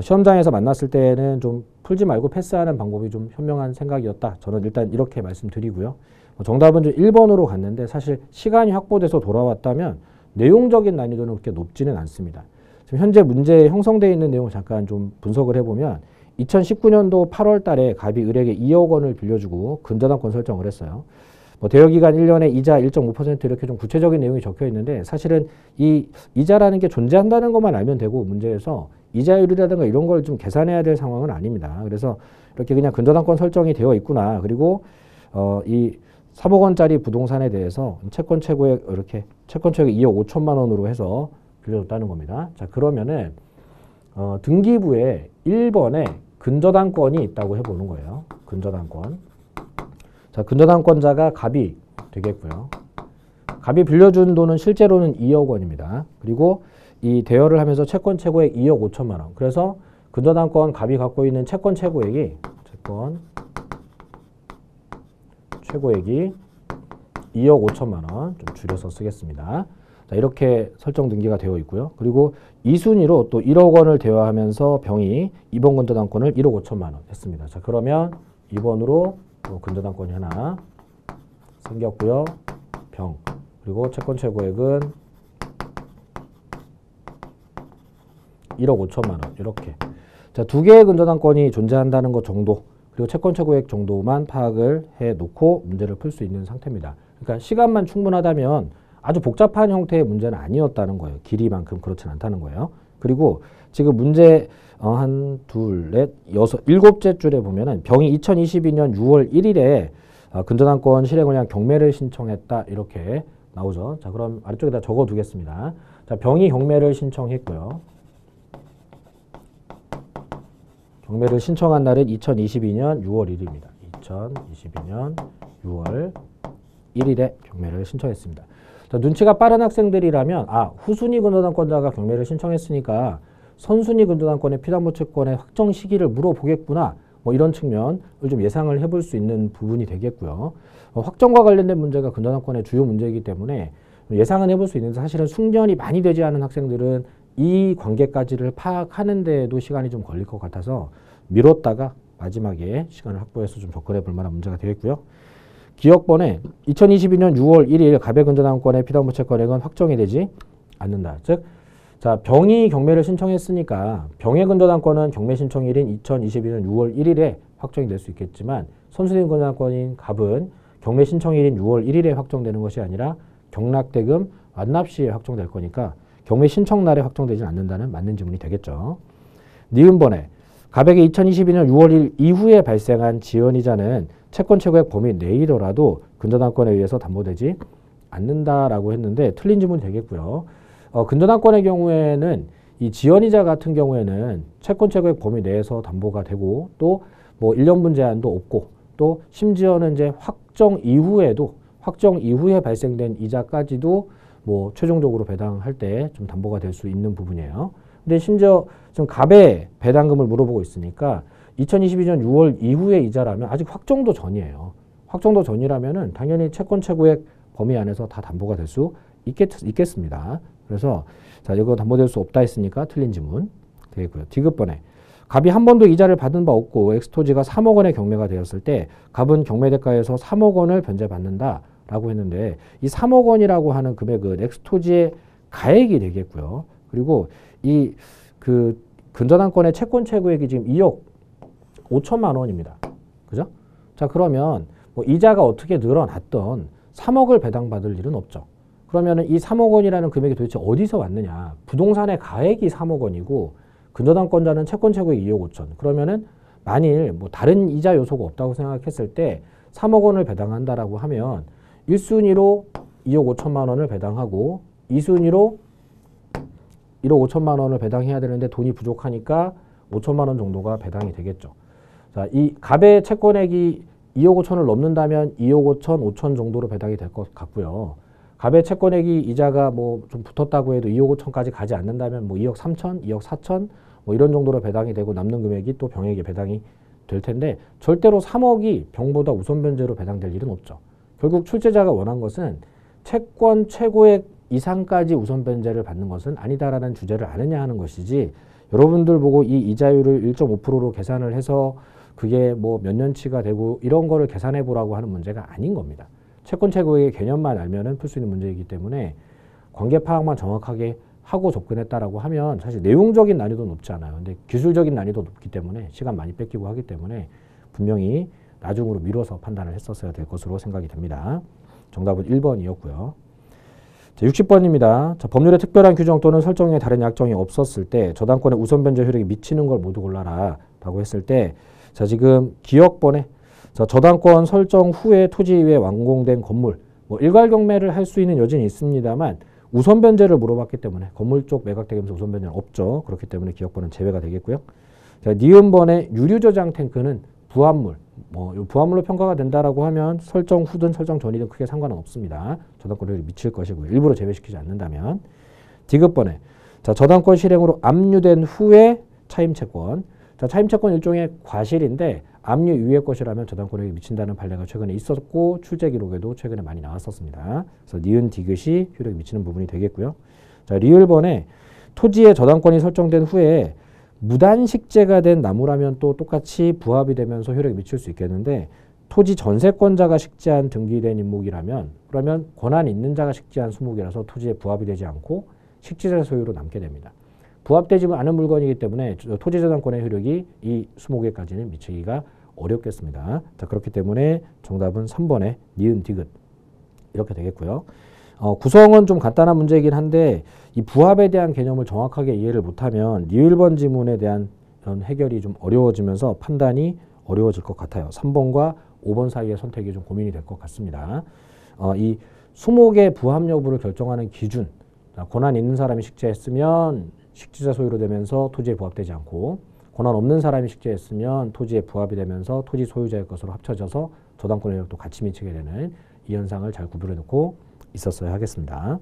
[SPEAKER 1] 시험장에서 만났을 때는 좀 풀지 말고 패스하는 방법이 좀 현명한 생각이었다. 저는 일단 이렇게 말씀드리고요. 정답은 좀 1번으로 갔는데 사실 시간이 확보돼서 돌아왔다면 내용적인 난이도는 그렇게 높지는 않습니다. 지금 현재 문제에 형성되어 있는 내용을 잠깐 좀 분석을 해보면 2019년도 8월 달에 갑이 을에게 2억 원을 빌려주고 근저당권 설정을 했어요. 대여기간 1년에 이자 1.5% 이렇게 좀 구체적인 내용이 적혀 있는데 사실은 이 이자라는 게 존재한다는 것만 알면 되고 문제에서 이자율이라든가 이런 걸 좀 계산해야 될 상황은 아닙니다. 그래서 이렇게 그냥 근저당권 설정이 되어 있구나. 그리고 이 3억 원짜리 부동산에 대해서 채권 최고액 이렇게 채권 최고액 2억 5천만 원으로 해서 빌려줬다는 겁니다. 자, 그러면은 등기부에 1번에 근저당권이 있다고 해보는 거예요. 근저당권. 자, 근저당권자가 갑이 되겠고요. 갑이 빌려준 돈은 실제로는 2억 원입니다. 그리고 이 대여를 하면서 채권 최고액 2억 5천만 원. 그래서 근저당권 갑이 갖고 있는 채권 최고액이 2억 5천만 원 좀 줄여서 쓰겠습니다. 자, 이렇게 설정 등기가 되어 있고요. 그리고 2순위로 또 1억 원을 대여하면서 병이 2번 근저당권을 1억 5천만 원 했습니다. 자, 그러면 2번으로 또 근저당권이 하나 생겼고요. 병. 그리고 채권 최고액은 1억 5천만 원 이렇게. 자, 두 개의 근저당권이 존재한다는 것 정도 그리고 채권 최고액 정도만 파악을 해놓고 문제를 풀 수 있는 상태입니다. 그러니까 시간만 충분하다면 아주 복잡한 형태의 문제는 아니었다는 거예요. 길이만큼 그렇진 않다는 거예요. 그리고 지금 문제 한, 둘, 넷, 여섯, 일곱째 줄에 보면은 병이 2022년 6월 1일에 근저당권 실행을 위한 경매를 신청했다 이렇게 나오죠. 자, 그럼 아래쪽에다 적어 두겠습니다. 자, 병이 경매를 신청했고요. 경매를 신청한 날은 2022년 6월 1일입니다. 2022년 6월 1일에 경매를 신청했습니다. 자, 눈치가 빠른 학생들이라면 후순위 근저당권자가 경매를 신청했으니까 선순위 근저당권의 피담보 채권의 확정 시기를 물어보겠구나. 뭐 이런 측면을 좀 예상을 해볼 수 있는 부분이 되겠고요. 확정과 관련된 문제가 근저당권의 주요 문제이기 때문에 예상은 해볼 수 있는데 사실은 숙련이 많이 되지 않은 학생들은 이 관계까지를 파악하는 데에도 시간이 좀 걸릴 것 같아서 미뤘다가 마지막에 시간을 확보해서 좀 접근해 볼 만한 문제가 되겠고요. 기억번에 2022년 6월 1일 갑의 근저당권의 피담보 채권액은 확정이 되지 않는다. 즉, 자, 병이 경매를 신청했으니까 병의 근저당권은 경매 신청일인 2022년 6월 1일에 확정이 될 수 있겠지만 선순위 근저당권인 갑은 경매 신청일인 6월 1일에 확정되는 것이 아니라 경락대금 완납 시에 확정될 거니까 경매 신청 날에 확정되지 않는다는 맞는 지문이 되겠죠. 니은번에 갑에게 2022년 6월 1일 이후에 발생한 지연이자는 채권 최고액 범위 내이더라도 근저당권에 의해서 담보되지 않는다라고 했는데 틀린 지문이 되겠고요. 근저당권의 경우에는 이 지연이자 같은 경우에는 채권 최고액 범위 내에서 담보가 되고 또 뭐 1년분 제한도 없고 또 심지어는 이제 확정 이후에 발생된 이자까지도 뭐 최종적으로 배당할 때 좀 담보가 될 수 있는 부분이에요. 근데 심지어 지금 갑의 배당금을 물어보고 있으니까 2022년 6월 이후의 이자라면 아직 확정도 전이에요. 확정도 전이라면은 당연히 채권 최고액 범위 안에서 다 담보가 될 수 있겠습니다. 그래서 자, 이거 담보될 수 없다 했으니까 틀린 지문 되겠고요. 디귿번에 갑이 한 번도 이자를 받은 바 없고 엑스토지가 3억 원의 경매가 되었을 때 갑은 경매 대가에서 3억 원을 변제받는다라고 했는데 이 3억 원이라고 하는 금액은 엑스토지의 가액이 되겠고요. 그리고 이 그 근저당권의 채권 최고액이 지금 2억 5천만 원입니다. 그죠? 자, 그러면 뭐 이자가 어떻게 늘어났던 3억을 배당받을 일은 없죠. 그러면은 이 3억 원이라는 금액이 도대체 어디서 왔느냐? 부동산의 가액이 3억 원이고 근저당권자는 채권 최고액 2억 5천. 그러면은 만일 뭐 다른 이자 요소가 없다고 생각했을 때 3억 원을 배당한다라고 하면 1순위로 2억 5천만 원을 배당하고 2순위로 1억 5천만 원을 배당해야 되는데 돈이 부족하니까 5천만 원 정도가 배당이 되겠죠. 자, 이 갑의 채권액이 2억 5천을 넘는다면 2억 5천, 5천 정도로 배당이 될 것 같고요. 갑의 채권액이 이자가 뭐 좀 붙었다고 해도 2억 5천까지 가지 않는다면 뭐 2억 3천, 2억 4천 뭐 이런 정도로 배당이 되고 남는 금액이 또 병에게 배당이 될 텐데 절대로 3억이 병보다 우선 변제로 배당될 일은 없죠. 결국 출제자가 원한 것은 채권 최고액 이상까지 우선 변제를 받는 것은 아니다라는 주제를 아느냐 하는 것이지 여러분들 보고 이 이자율을 1.5%로 계산을 해서 그게 뭐 몇 년치가 되고 이런 거를 계산해 보라고 하는 문제가 아닌 겁니다. 채권 최고액의 개념만 알면은 풀 수 있는 문제이기 때문에 관계 파악만 정확하게 하고 접근했다라고 하면 사실 내용적인 난이도는 높지 않아요. 근데 기술적인 난이도 높기 때문에 시간 많이 뺏기고 하기 때문에 분명히 나중으로 미뤄서 판단을 했었어야 될 것으로 생각이 됩니다. 정답은 1번이었고요. 60번입니다. 자, 법률의 특별한 규정 또는 설정에 다른 약정이 없었을 때 저당권의 우선 변제 효력이 미치는 걸 모두 골라라 라고 했을 때 자, 지금 기억번에 자, 저당권 설정 후에 토지 위에 완공된 건물 뭐 일괄 경매를 할 수 있는 여지는 있습니다만 우선 변제를 물어봤기 때문에 건물 쪽 매각 대금에서 우선 변제는 없죠. 그렇기 때문에 기억번은 제외가 되겠고요. 자, 니은번에 유류 저장 탱크는 부합물 뭐 부합물로 평가가 된다라고 하면 설정 후든 설정 전이든 크게 상관은 없습니다. 저당권을 미칠 것이고요. 일부러 제외시키지 않는다면. 디귿번에 자, 저당권 실행으로 압류된 후에 차임채권. 자, 차임채권 일종의 과실인데 압류 이후의 것이라면 저당권에게 미친다는 판례가 최근에 있었고 출제 기록에도 최근에 많이 나왔었습니다. 그래서 니은 디귿이 효력이 미치는 부분이 되겠고요. 자, 리을번에 토지의 저당권이 설정된 후에 무단식재가 된 나무라면 또 똑같이 부합이 되면서 효력이 미칠 수 있겠는데 토지 전세권자가 식재한 등기된 임목이라면 그러면 권한 있는 자가 식재한 수목이라서 토지에 부합이 되지 않고 식재자 소유로 남게 됩니다. 부합되지 않은 물건이기 때문에 토지 저당권의 효력이 이 수목에까지는 미치기가 어렵겠습니다. 자, 그렇기 때문에 정답은 3번의 니은 디귿 이렇게 되겠고요. 구성은 좀 간단한 문제이긴 한데 이 부합에 대한 개념을 정확하게 이해를 못하면 니을번 지문에 대한 이런 해결이 좀 어려워지면서 판단이 어려워질 것 같아요. 3번과 5번 사이의 선택이 좀 고민이 될 것 같습니다. 이 수목의 부합 여부를 결정하는 기준, 권한 있는 사람이 식재했으면 식재자 소유로 되면서 토지에 부합되지 않고 권한 없는 사람이 식재했으면 토지에 부합이 되면서 토지 소유자의 것으로 합쳐져서 저당권 효력도 같이 미치게 되는 이 현상을 잘 구별해 놓고 있었어야 하겠습니다.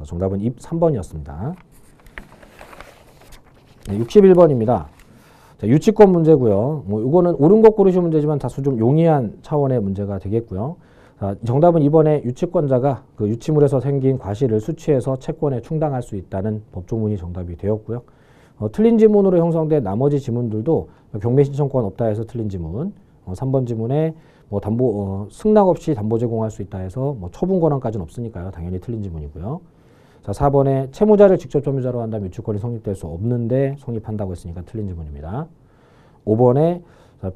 [SPEAKER 1] 정답은 3번이었습니다. 네, 61번입니다. 자, 유치권 문제고요. 뭐 이거는 옳은 것 고르시 문제지만 다소 좀 용이한 차원의 문제가 되겠고요. 자, 정답은 이번에 유치권자가 그 유치물에서 생긴 과실을 수취해서 채권에 충당할 수 있다는 법조문이 정답이 되었고요. 틀린 지문으로 형성된 나머지 지문들도 경매 신청권 없다 해서 틀린 지문, 3번 지문에 뭐 승낙 없이 담보 제공할 수 있다 해서 뭐 처분 권한까지는 없으니까요. 당연히 틀린 지문이고요. 자, 4번에 채무자를 직접 점유자로 한다면 유치권이 성립될 수 없는데 성립한다고 했으니까 틀린 지문입니다. 5번에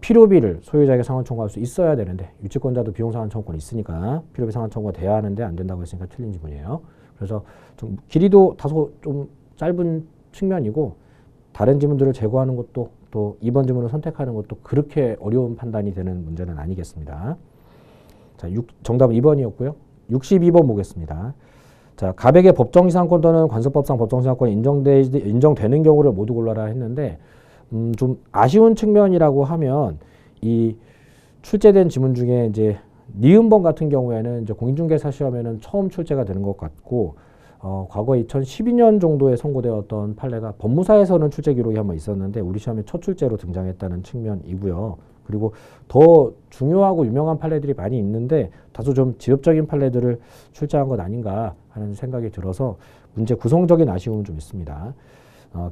[SPEAKER 1] 필요비를 소유자에게 상환 청구할 수 있어야 되는데 유치권자도 비용 상환 청구권이 있으니까 필요비 상환 청구가 돼야 하는데 안 된다고 했으니까 틀린 지문이에요. 그래서 좀 길이도 다소 좀 짧은 측면이고 다른 지문들을 제거하는 것도 또 2번 지문을 선택하는 것도 그렇게 어려운 판단이 되는 문제는 아니겠습니다. 자, 정답은 2번이었고요. 62번 보겠습니다. 자, 가백의 법정시상권 또는 관습법상 법정시상권이 인정되는 경우를 모두 골라라 했는데 좀 아쉬운 측면이라고 하면 이 출제된 지문 중에 이제 니은번 같은 경우에는 이제 공인중개사 시험에는 처음 출제가 되는 것 같고 과거 2012년 정도에 선고되었던 판례가 법무사에서는 출제 기록이 한번 있었는데 우리 시험에 첫 출제로 등장했다는 측면이고요. 그리고 더 중요하고 유명한 판례들이 많이 있는데 다소 좀 지엽적인 판례들을 출제한 것 아닌가 하는 생각이 들어서 문제 구성적인 아쉬움은 좀 있습니다.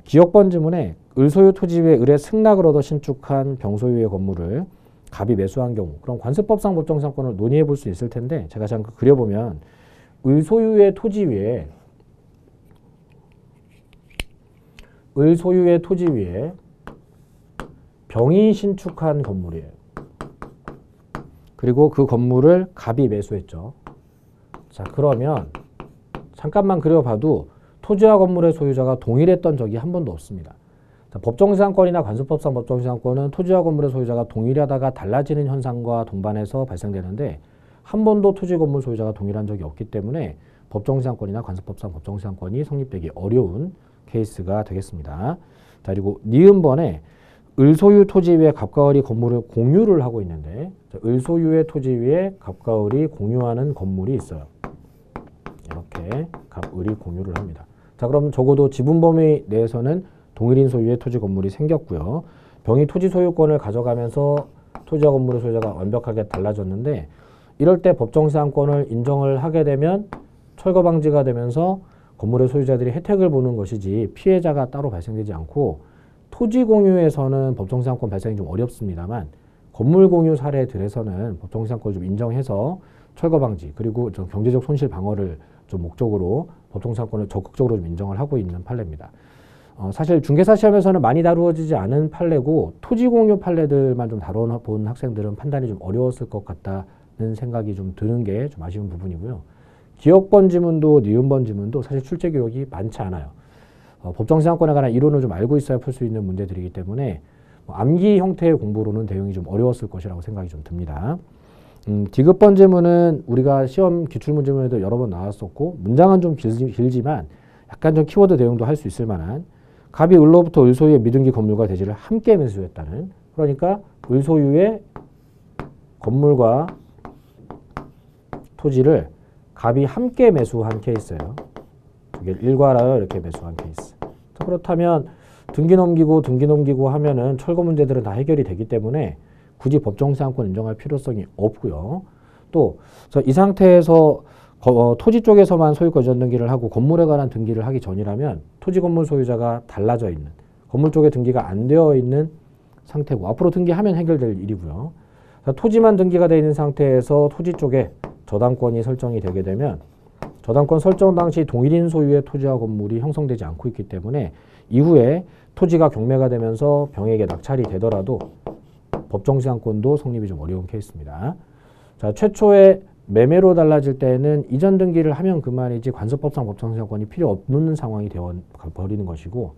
[SPEAKER 1] 기억번 지문에 을소유 토지 위에 을의 승낙을 얻어 신축한 병소유의 건물을 갑이 매수한 경우 그럼 관습법상 법정시상권을 논의해 볼 수 있을 텐데 제가 잠깐 그려보면 을소유의 토지 위에 병이 신축한 건물이에요. 그리고 그 건물을 갑이 매수했죠. 자, 그러면 잠깐만 그려봐도 토지와 건물의 소유자가 동일했던 적이 한 번도 없습니다. 자, 법정지상권이나 관습법상 법정지상권은 토지와 건물의 소유자가 동일하다가 달라지는 현상과 동반해서 발생되는데 한 번도 토지 건물 소유자가 동일한 적이 없기 때문에 법정지상권이나 관습법상 법정지상권이 성립되기 어려운 케이스가 되겠습니다. 자, 그리고 니은번에 을소유 토지 위에 갑과 을이 건물을 공유를 하고 있는데 을소유의 토지 위에 갑과 을이 공유하는 건물이 있어요. 이렇게 갑, 을이 공유를 합니다. 자, 그럼 적어도 지분 범위 내에서는 동일인 소유의 토지 건물이 생겼고요. 병이 토지 소유권을 가져가면서 토지와 건물의 소유자가 완벽하게 달라졌는데 이럴 때 법정지상권을 인정을 하게 되면 철거 방지가 되면서 건물의 소유자들이 혜택을 보는 것이지 피해자가 따로 발생되지 않고 토지 공유에서는 법정지상권 발생이 좀 어렵습니다만 건물 공유 사례들에서는 법정지상권을 좀 인정해서 철거 방지 그리고 좀 경제적 손실 방어를 좀 목적으로 법정지상권을 적극적으로 좀 인정을 하고 있는 판례입니다. 사실 중개사 시험에서는 많이 다루어지지 않은 판례고 토지 공유 판례들만 좀 다뤄본 학생들은 판단이 좀 어려웠을 것 같다는 생각이 좀 드는 게 좀 아쉬운 부분이고요. 기억번 지문도 니은번 지문도 사실 출제 기록이 많지 않아요. 법정지상권에 관한 이론을 좀 알고 있어야 풀 수 있는 문제들이기 때문에 암기 형태의 공부로는 대응이 좀 어려웠을 것이라고 생각이 좀 듭니다. 디귿번 지문은 우리가 시험 기출문제문에도 여러 번 나왔었고 문장은 좀 길지만 약간 좀 키워드 대응도 할 수 있을 만한 갑이 을로부터 을소유의 미등기 건물과 대지를 함께 매수했다는 그러니까 을소유의 건물과 토지를 갑이 함께 매수한 케이스예요. 두 개를 일괄하여 이렇게 매수한 케이스. 그렇다면 등기 넘기고 하면은 철거 문제들은 다 해결이 되기 때문에 굳이 법정지상권 인정할 필요성이 없고요. 또 이 상태에서 토지 쪽에서만 소유권 이전 등기를 하고 건물에 관한 등기를 하기 전이라면 토지 건물 소유자가 달라져 있는 건물 쪽에 등기가 안 되어 있는 상태고 앞으로 등기하면 해결될 일이고요. 토지만 등기가 되어 있는 상태에서 토지 쪽에 저당권이 설정이 되게 되면 저당권 설정 당시 동일인 소유의 토지와 건물이 형성되지 않고 있기 때문에 이후에 토지가 경매가 되면서 병에게 낙찰이 되더라도 법정지상권도 성립이 좀 어려운 케이스입니다. 자, 최초에 매매로 달라질 때는 이전 등기를 하면 그만이지 관습법상 법정지상권이 필요 없는 상황이 되어버리는 것이고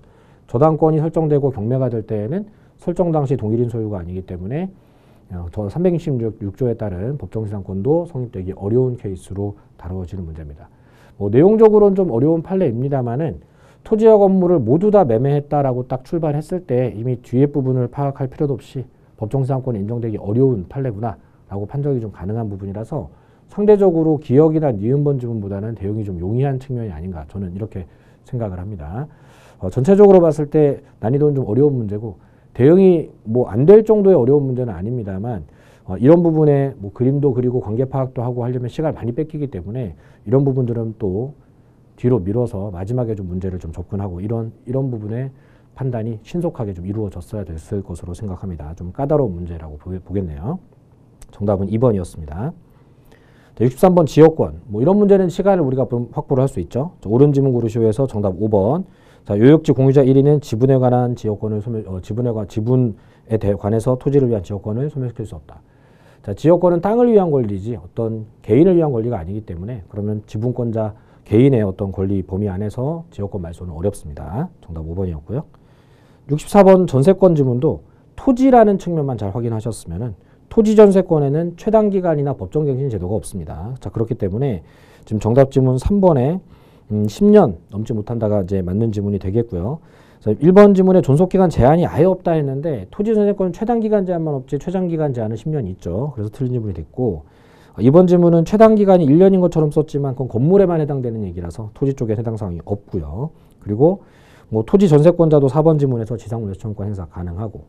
[SPEAKER 1] 저당권이 설정되고 경매가 될 때에는 설정 당시 동일인 소유가 아니기 때문에 326조에 따른 법정지상권도 성립되기 어려운 케이스로 다루어지는 문제입니다. 내용적으로는 좀 어려운 판례입니다만은 토지와 건물을 모두 다 매매했다라고 딱 출발했을 때 이미 뒤에 부분을 파악할 필요도 없이 법정지상권이 인정되기 어려운 판례구나 라고 판정이 좀 가능한 부분이라서 상대적으로 기억이나 니은번 지문보다는 대응이 좀 용이한 측면이 아닌가 저는 이렇게 생각을 합니다. 전체적으로 봤을 때 난이도는 좀 어려운 문제고 대응이 안 될 정도의 어려운 문제는 아닙니다만 이런 부분에 그림도 그리고 관계 파악도 하고 하려면 시간을 많이 뺏기기 때문에 이런 부분들은 또 뒤로 미뤄서 마지막에 좀 문제를 좀 접근하고 이런 부분의 판단이 신속하게 좀 이루어졌어야 됐을 것으로 생각합니다. 좀 까다로운 문제라고 보겠네요. 정답은 2번이었습니다. 63번 지역권. 이런 문제는 시간을 우리가 확보를 할 수 있죠. 옳은 지문 고르시오에서 정답 5번. 자, 요역지 공유자 1위는 지분에 관한 지역권을 지분에 관해서 토지를 위한 지역권을 소멸시킬 수 없다. 자, 지역권은 땅을 위한 권리지 어떤 개인을 위한 권리가 아니기 때문에 그러면 지분권자 개인의 어떤 권리 범위 안에서 지역권 말소는 어렵습니다. 정답 5번이었고요. 64번 전세권 지문도 토지라는 측면만 잘 확인하셨으면은 토지 전세권에는 최단기간이나 법정갱신 제도가 없습니다. 자, 그렇기 때문에 지금 정답 지문 3번에 10년 넘지 못한다가 이제 맞는 지문이 되겠고요. 그래서 1번 지문에 존속기간 제한이 아예 없다 했는데 토지 전세권은 최단기간 제한만 없지 최장기간 제한은 10년 있죠. 그래서 틀린 지문이 됐고 2번 지문은 최단기간이 1년인 것처럼 썼지만 그건 건물에만 해당되는 얘기라서 토지 쪽에 해당 사항이 없고요. 그리고 토지 전세권자도 4번 지문에서 지상물매수청구권 행사 가능하고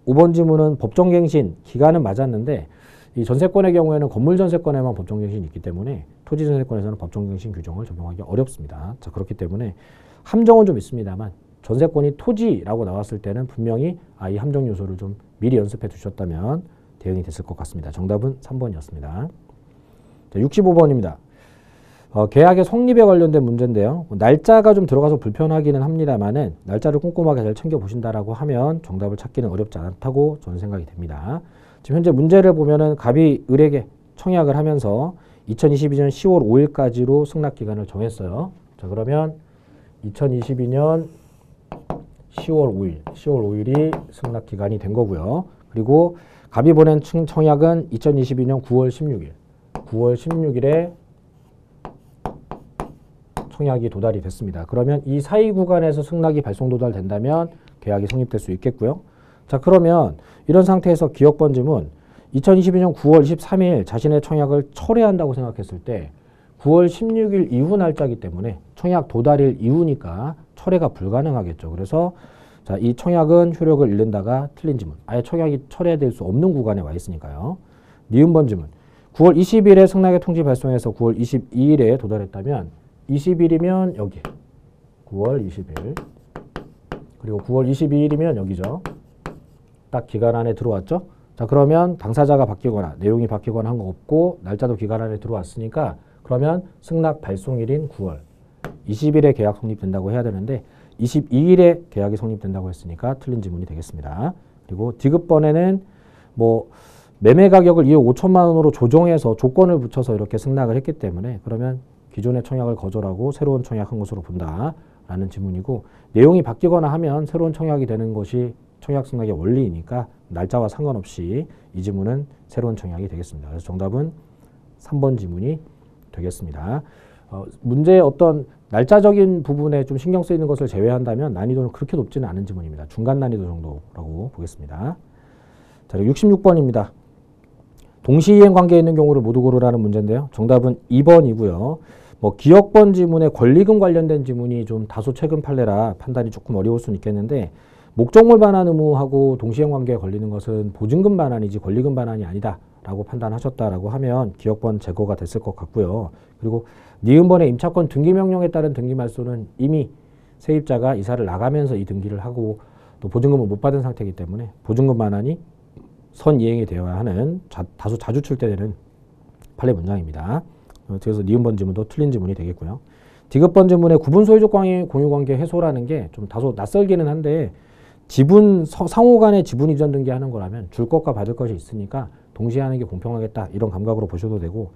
[SPEAKER 1] 5번 지문은 법정갱신 기간은 맞았는데 이 전세권의 경우에는 건물 전세권에만 법정갱신이 있기 때문에 토지 전세권에서는 법정갱신 규정을 적용하기 어렵습니다. 자, 그렇기 때문에 함정은 좀 있습니다만 전세권이 토지라고 나왔을 때는 분명히 이 함정 요소를 좀 미리 연습해 두셨다면 대응이 됐을 것 같습니다. 정답은 3번이었습니다. 자, 65번입니다. 계약의 성립에 관련된 문제인데요. 날짜가 좀 들어가서 불편하기는 합니다만은 날짜를 꼼꼼하게 잘 챙겨보신다라고 하면 정답을 찾기는 어렵지 않다고 저는 생각이 됩니다. 지금 현재 문제를 보면은 갑이 을에게 청약을 하면서 2022년 10월 5일까지로 승낙기간을 정했어요. 자, 그러면 2022년 10월 5일이 승낙 기간이 된 거고요. 그리고 갑이 보낸 청약은 2022년 9월 16일에 청약이 도달이 됐습니다. 그러면 이 사이 구간에서 승낙이 발송 도달된다면 계약이 성립될 수 있겠고요. 자, 그러면 이런 상태에서 기억번짐은 2022년 9월 23일 자신의 청약을 철회한다고 생각했을 때 9월 16일 이후 날짜이기 때문에 청약 도달일 이후니까 철회가 불가능하겠죠. 그래서 자, 이 청약은 효력을 잃는다가 틀린 지문. 아예 청약이 철회될 수 없는 구간에 와 있으니까요. 니은 번짐은 9월 20일에 승낙의 통지 발송해서 9월 22일에 도달했다면 20일이면 여기 9월 20일 그리고 9월 22일이면 여기죠. 딱 기간 안에 들어왔죠. 자, 그러면 당사자가 바뀌거나 내용이 바뀌거나 한 거 없고 날짜도 기간 안에 들어왔으니까 그러면 승낙 발송일인 9월 20일에 계약 성립된다고 해야 되는데 22일에 계약이 성립된다고 했으니까 틀린 지문이 되겠습니다. 그리고 디귿번에는 뭐 매매 가격을 2억 5천만 원으로 조정해서 조건을 붙여서 이렇게 승낙을 했기 때문에 그러면 기존의 청약을 거절하고 새로운 청약한 것으로 본다라는 지문이고 내용이 바뀌거나 하면 새로운 청약이 되는 것이 청약 승낙의 원리이니까 날짜와 상관없이 이 지문은 새로운 청약이 되겠습니다. 그래서 정답은 3번 지문이 되겠습니다. 문제의 어떤 날짜적인 부분에 좀 신경 쓰이는 것을 제외한다면 난이도는 그렇게 높지는 않은 지문입니다. 중간 난이도 정도라고 보겠습니다. 자, 66번입니다. 동시이행 관계에 있는 경우를 모두 고르라는 문제인데요. 정답은 2번이고요. 뭐 기억번 지문에 권리금 관련된 지문이 좀 다소 최근 판례라 판단이 조금 어려울 수는 있겠는데 목적물 반환 의무하고 동시이행 관계에 걸리는 것은 보증금 반환이지 권리금 반환이 아니다 라고 판단하셨다라고 하면 기억번 제거가 됐을 것 같고요. 그리고 니은번의 임차권 등기명령에 따른 등기 말소는 이미 세입자가 이사를 나가면서 이 등기를 하고 또 보증금을 못 받은 상태이기 때문에 보증금 반환이 선이행이 되어야 하는 다소 자주 출제되는 판례 문장입니다. 그래서 니은번 지문도 틀린 지문이 되겠고요. 디귿번 지문의 구분 소유적 공유관계 해소라는 게 좀 다소 낯설기는 한데 지분 상호 간의 지분 이전 등기하는 거라면 줄 것과 받을 것이 있으니까 동시에 하는 게 공평하겠다 이런 감각으로 보셔도 되고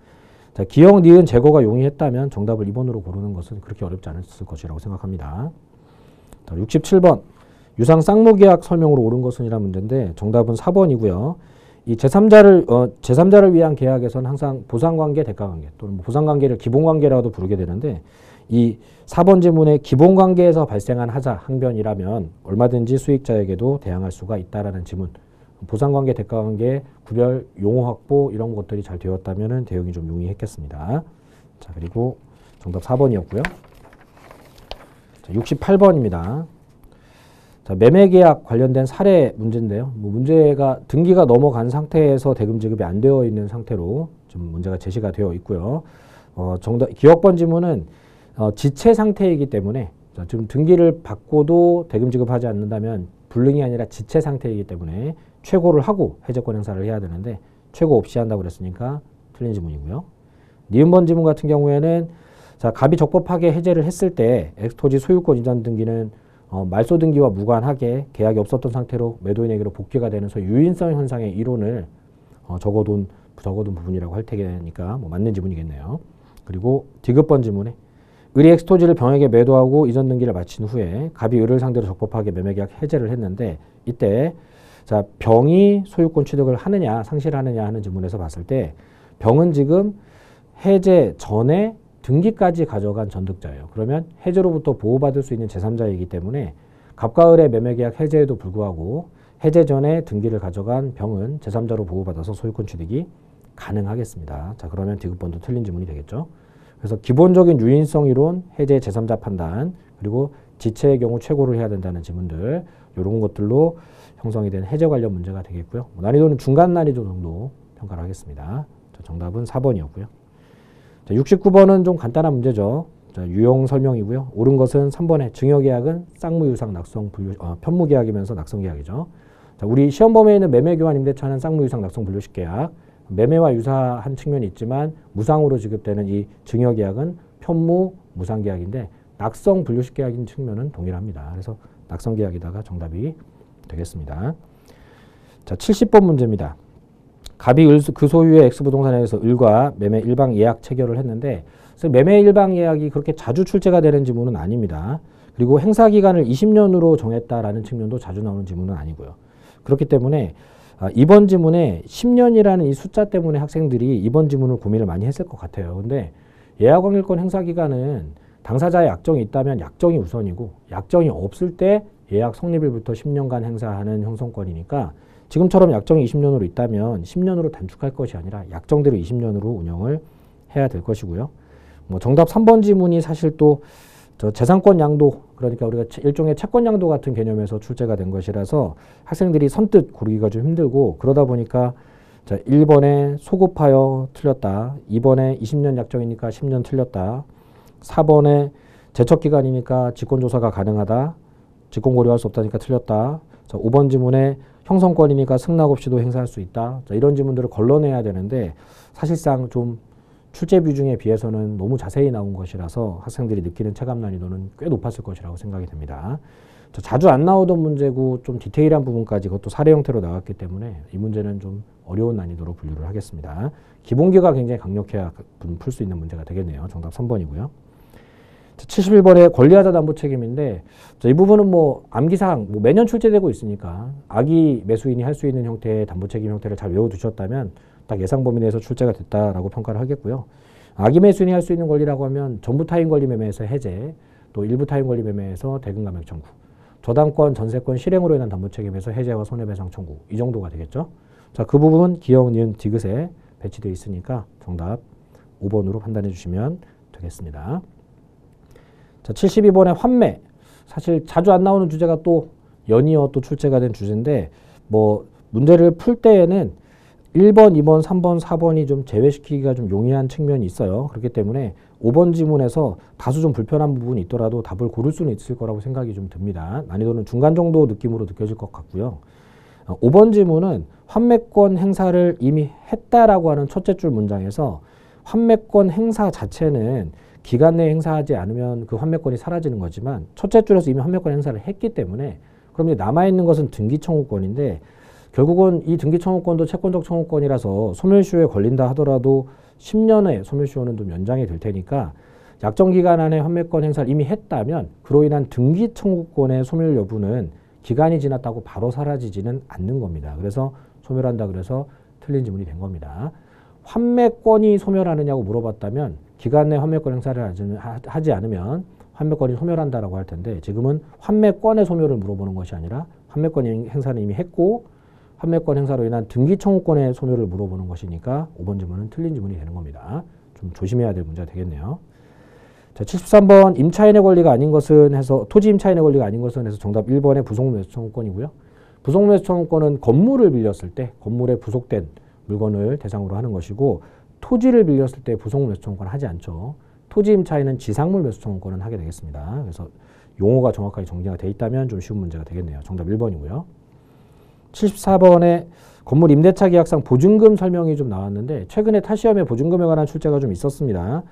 [SPEAKER 1] 자, 기억, 니은 제거가 용이했다면 정답을 2번으로 고르는 것은 그렇게 어렵지 않았을 것이라고 생각합니다. 자, 67번 유상 쌍무계약 설명으로 옳은 것은 이란 문제인데 정답은 4번이고요. 이 제3자를 위한 계약에서는 항상 보상관계, 대가관계 또는 보상관계를 기본관계라고도 부르게 되는데 이 4번 지문의 기본관계에서 발생한 하자, 항변이라면 얼마든지 수익자에게도 대항할 수가 있다라는 지문. 보상관계, 대가관계, 구별, 용어 확보 이런 것들이 잘 되었다면 대응이 좀 용이했겠습니다. 자, 그리고 정답 4번이었고요. 자, 68번입니다. 자, 매매계약 관련된 사례 문제인데요. 뭐 문제가 등기가 넘어간 상태에서 대금 지급이 안 되어 있는 상태로 좀 문제가 제시가 되어 있고요. 기억번 지문은 지체 상태이기 때문에 지금 등기를 받고도 대금 지급하지 않는다면 불능이 아니라 지체 상태이기 때문에 최고를 하고 해제권 행사를 해야 되는데 최고 없이 한다고 그랬으니까 틀린 지문이고요. 니은번 지문 같은 경우에는 자, 갑이 적법하게 해제를 했을 때 엑스토지 소유권 이전 등기는 말소 등기와 무관하게 계약이 없었던 상태로 매도인에게로 복귀가 되는 소위 유인성 현상의 이론을 적어둔 부분이라고 할 테니까 뭐 맞는 지문이겠네요. 그리고 디귿번 지문에 을이 엑스토지를 병에게 매도하고 이전 등기를 마친 후에 갑이 을을 상대로 적법하게 매매계약 해제를 했는데 이때 자, 병이 소유권 취득을 하느냐 상실하느냐 하는 지문에서 봤을 때 병은 지금 해제 전에 등기까지 가져간 전득자예요. 그러면 해제로부터 보호받을 수 있는 제3자이기 때문에 갑과 을의 매매계약 해제에도 불구하고 해제 전에 등기를 가져간 병은 제3자로 보호받아서 소유권 취득이 가능하겠습니다. 자, 그러면 디귿번도 틀린 지문이 되겠죠. 그래서 기본적인 유인성 이론, 해제 제3자 판단, 그리고 지체의 경우 최고를 해야 된다는 지문들 이런 것들로 형성이 된 해제 관련 문제가 되겠고요. 난이도는 중간 난이도 정도 평가를 하겠습니다. 자, 정답은 4번이었고요. 자, 69번은 좀 간단한 문제죠. 자, 유형 설명이고요. 옳은 것은 3번에 증여계약은 쌍무유상 낙성 분류 편무계약이면서 낙성계약이죠. 자, 우리 시험 범위에 있는 매매교환 임대차는 쌍무유상 낙성 분류식 계약. 매매와 유사한 측면이 있지만 무상으로 지급되는 이 증여계약은 편무 무상계약인데 낙성 분류식 계약인 측면은 동일합니다. 그래서 낙성계약이다가 정답이 되겠습니다. 자, 70번 문제입니다. 갑이 그 소유의 X부동산에서 을과 매매 일방 예약 체결을 했는데 그래서 매매 일방 예약이 그렇게 자주 출제가 되는 지문은 아닙니다. 그리고 행사 기간을 20년으로 정했다라는 측면도 자주 나오는 지문은 아니고요. 그렇기 때문에 이번 지문에 10년이라는 이 숫자 때문에 학생들이 이번 지문을 고민을 많이 했을 것 같아요. 근데 예약 확률권 행사 기간은 당사자의 약정이 있다면 약정이 우선이고 약정이 없을 때 예약 성립일부터 10년간 행사하는 형성권이니까 지금처럼 약정이 20년으로 있다면 10년으로 단축할 것이 아니라 약정대로 20년으로 운영을 해야 될 것이고요. 뭐 정답 3번 지문이 사실 또 재산권 양도, 그러니까 우리가 일종의 채권 양도 같은 개념에서 출제가 된 것이라서 학생들이 선뜻 고르기가 좀 힘들고, 그러다 보니까 자, 1번에 소급하여 틀렸다. 2번에 20년 약정이니까 10년 틀렸다. 4번에 제척기간이니까 직권조사가 가능하다. 직권 고려할 수 없다니까 틀렸다. 자, 5번 지문에 형성권이니까 승낙 없이도 행사할 수 있다. 자, 이런 지문들을 걸러내야 되는데 사실상 좀 출제 비중에 비해서는 너무 자세히 나온 것이라서 학생들이 느끼는 체감 난이도는 꽤 높았을 것이라고 생각이 됩니다. 자주 안 나오던 문제고 좀 디테일한 부분까지 그것도 사례 형태로 나왔기 때문에 이 문제는 좀 어려운 난이도로 분류를 하겠습니다. 기본기가 굉장히 강력해야 풀 수 있는 문제가 되겠네요. 정답 3번이고요. 71번에 권리하자 담보 책임인데 이 부분은 뭐 암기사항 매년 출제되고 있으니까 아기 매수인이 할 수 있는 형태의 담보 책임 형태를 잘 외워두셨다면 딱 예상 범위 내에서 출제가 됐다라고 평가를 하겠고요. 아기 매수인이 할 수 있는 권리라고 하면 전부 타인 권리 매매에서 해제, 또 일부 타인 권리 매매에서 대금 감액 청구, 저당권, 전세권 실행으로 인한 담보 책임에서 해제와 손해배상 청구, 이 정도가 되겠죠. 자, 그 부분은 기역, 니은, 디귿에 배치되어 있으니까 정답 5번으로 판단해 주시면 되겠습니다. 자, 72번의 환매. 사실 자주 안 나오는 주제가 또 연이어 또 출제가 된 주제인데 뭐 문제를 풀 때에는 1번, 2번, 3번, 4번이 좀 제외시키기가 좀 용이한 측면이 있어요. 그렇기 때문에 5번 지문에서 다소 좀 불편한 부분이 있더라도 답을 고를 수는 있을 거라고 생각이 좀 듭니다. 난이도는 중간 정도 느낌으로 느껴질 것 같고요. 5번 지문은 환매권 행사를 이미 했다라고 하는 첫째 줄 문장에서 환매권 행사 자체는 기간 내에 행사하지 않으면 그 환매권이 사라지는 거지만 첫째 줄에서 이미 환매권 행사를 했기 때문에 그럼 이제 남아있는 것은 등기청구권인데 결국은 이 등기청구권도 채권적 청구권이라서 소멸시효에 걸린다 하더라도 10년의 소멸시효는 좀 연장이 될 테니까 약정기간 안에 환매권 행사를 이미 했다면 그로 인한 등기청구권의 소멸 여부는 기간이 지났다고 바로 사라지지는 않는 겁니다. 그래서 소멸한다 그래서 틀린 지문이 된 겁니다. 환매권이 소멸하느냐고 물어봤다면 기간 내 환매권 행사를 하지 않으면 환매권이 소멸한다라고 할 텐데 지금은 환매권의 소멸을 물어보는 것이 아니라 환매권 행사는 이미 했고 환매권 행사로 인한 등기청구권의 소멸을 물어보는 것이니까 5번 지문은 틀린 지문이 되는 겁니다. 좀 조심해야 될 문제가 되겠네요. 자, 73번 임차인의 권리가 아닌 것은 해서 토지 임차인의 권리가 아닌 것은 해서 정답 1번의 부속 매수 청구권이고요. 부속 매수 청구권은 건물을 빌렸을 때 건물에 부속된 물건을 대상으로 하는 것이고 토지를 빌렸을 때 부속 매수 청구권을 하지 않죠. 토지 임차인은 지상물 매수 청구권은 하게 되겠습니다. 그래서 용어가 정확하게 정리가 돼 있다면 좀 쉬운 문제가 되겠네요. 정답 1번이고요. 74번에 건물 임대차 계약상 보증금 설명이 좀 나왔는데 최근에 타시험에 보증금에 관한 출제가 좀 있었습니다.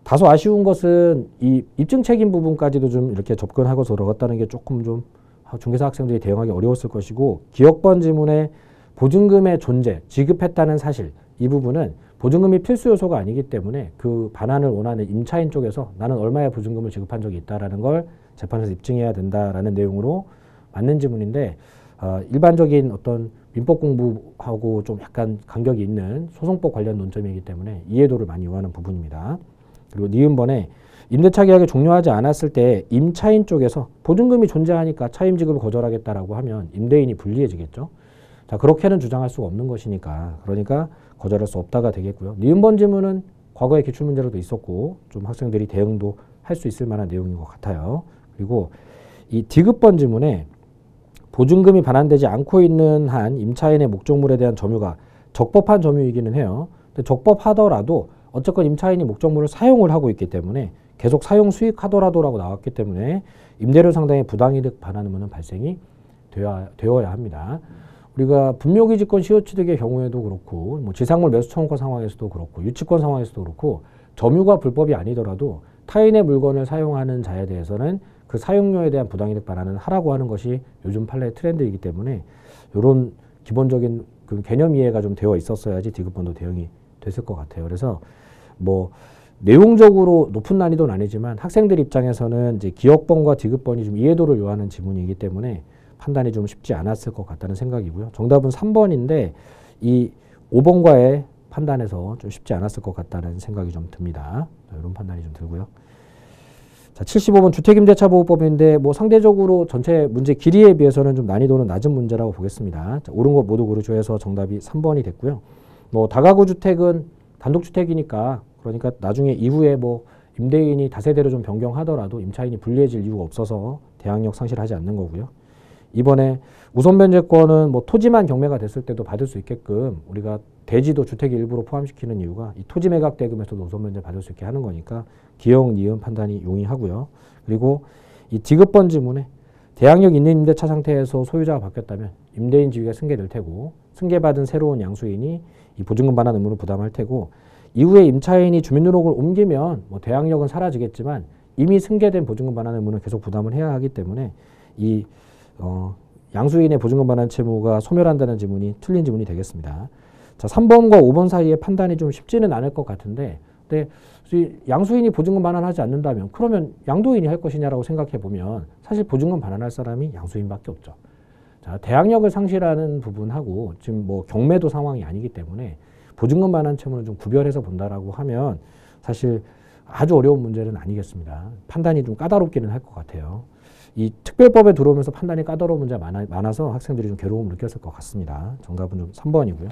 [SPEAKER 1] 다소 아쉬운 것은 이 입증 책임 부분까지도 좀 이렇게 접근하고 들어갔다는 게 조금 좀 중개사 학생들이 대응하기 어려웠을 것이고 기억번 지문에 보증금의 존재, 지급했다는 사실 이 부분은 보증금이 필수 요소가 아니기 때문에 그 반환을 원하는 임차인 쪽에서 나는 얼마의 보증금을 지급한 적이 있다라는 걸 재판에서 입증해야 된다라는 내용으로 맞는 지문인데 일반적인 어떤 민법 공부하고 좀 약간 간격이 있는 소송법 관련 논점이기 때문에 이해도를 많이 요하는 부분입니다. 그리고 니은번에 임대차 계약이 종료하지 않았을 때 임차인 쪽에서 보증금이 존재하니까 차임 지급을 거절하겠다라고 하면 임대인이 불리해지겠죠. 자, 그렇게는 주장할 수가 없는 것이니까 그러니까 거절할 수 없다가 되겠고요. 니은번 지문은 과거에 기출문제로도 있었고 좀 학생들이 대응도 할 수 있을 만한 내용인 것 같아요. 그리고 이 디귿번 지문에 보증금이 반환되지 않고 있는 한 임차인의 목적물에 대한 점유가 적법한 점유이기는 해요. 근데 적법하더라도 어쨌건 임차인이 목적물을 사용을 하고 있기 때문에 계속 사용 수익하더라도라고 나왔기 때문에 임대료 상당의 부당이득 반환은 발생이 되어야 합니다. 우리가 분묘기지권 시효취득의 경우에도 그렇고 뭐 지상물 매수 청구권 상황에서도 그렇고 유치권 상황에서도 그렇고 점유가 불법이 아니더라도 타인의 물건을 사용하는 자에 대해서는 그 사용료에 대한 부당이득 반환은 하라고 하는 것이 요즘 판례의 트렌드이기 때문에 이런 기본적인 그 개념 이해가 좀 되어 있었어야지 디귿번도 대응이 됐을 것 같아요. 그래서 뭐 내용적으로 높은 난이도는 아니지만 학생들 입장에서는 이제 기억번과 디귿번이 좀 이해도를 요하는 지문이기 때문에 판단이 좀 쉽지 않았을 것 같다는 생각이고요. 정답은 3번인데 이 5번과의 판단에서 좀 쉽지 않았을 것 같다는 생각이 좀 듭니다. 이런 판단이 좀 들고요. 자, 75번 주택임대차보호법인데 뭐 상대적으로 전체 문제 길이에 비해서는 좀 난이도는 낮은 문제라고 보겠습니다. 자, 옳은 것 모두 고르죠 해서 정답이 3번이 됐고요. 뭐 다가구 주택은 단독주택이니까 그러니까 나중에 이후에 뭐 임대인이 다세대로 좀 변경하더라도 임차인이 불리해질 이유가 없어서 대항력 상실하지 않는 거고요. 이번에 우선 변제권은 뭐 토지만 경매가 됐을 때도 받을 수 있게끔 우리가 대지도 주택의 일부로 포함시키는 이유가 이 토지 매각 대금에서도 우선 변제 받을 수 있게 하는 거니까 기역, 니은 판단이 용이하고요. 그리고 이 디귿번 지문에 대항력 있는 임대차 상태에서 소유자가 바뀌었다면 임대인 지위가 승계될 테고 승계받은 새로운 양수인이 이 보증금 반환 의무를 부담할 테고 이후에 임차인이 주민등록을 옮기면 뭐 대항력은 사라지겠지만 이미 승계된 보증금 반환 의무는 계속 부담을 해야 하기 때문에 이 양수인의 보증금 반환 채무가 소멸한다는 지문이 틀린 지문이 되겠습니다. 자, 3번과 5번 사이에 판단이 좀 쉽지는 않을 것 같은데 근데 양수인이 보증금 반환하지 않는다면 그러면 양도인이 할 것이냐라고 생각해 보면 사실 보증금 반환할 사람이 양수인밖에 없죠. 자, 대항력을 상실하는 부분하고 지금 뭐 경매도 상황이 아니기 때문에 보증금 반환 채무는 좀 구별해서 본다라고 하면 사실 아주 어려운 문제는 아니겠습니다. 판단이 좀 까다롭기는 할 것 같아요. 이 특별법에 들어오면서 판단이 까다로운 문제가 많아서 학생들이 좀 괴로움을 느꼈을 것 같습니다. 정답은 좀 3번이고요.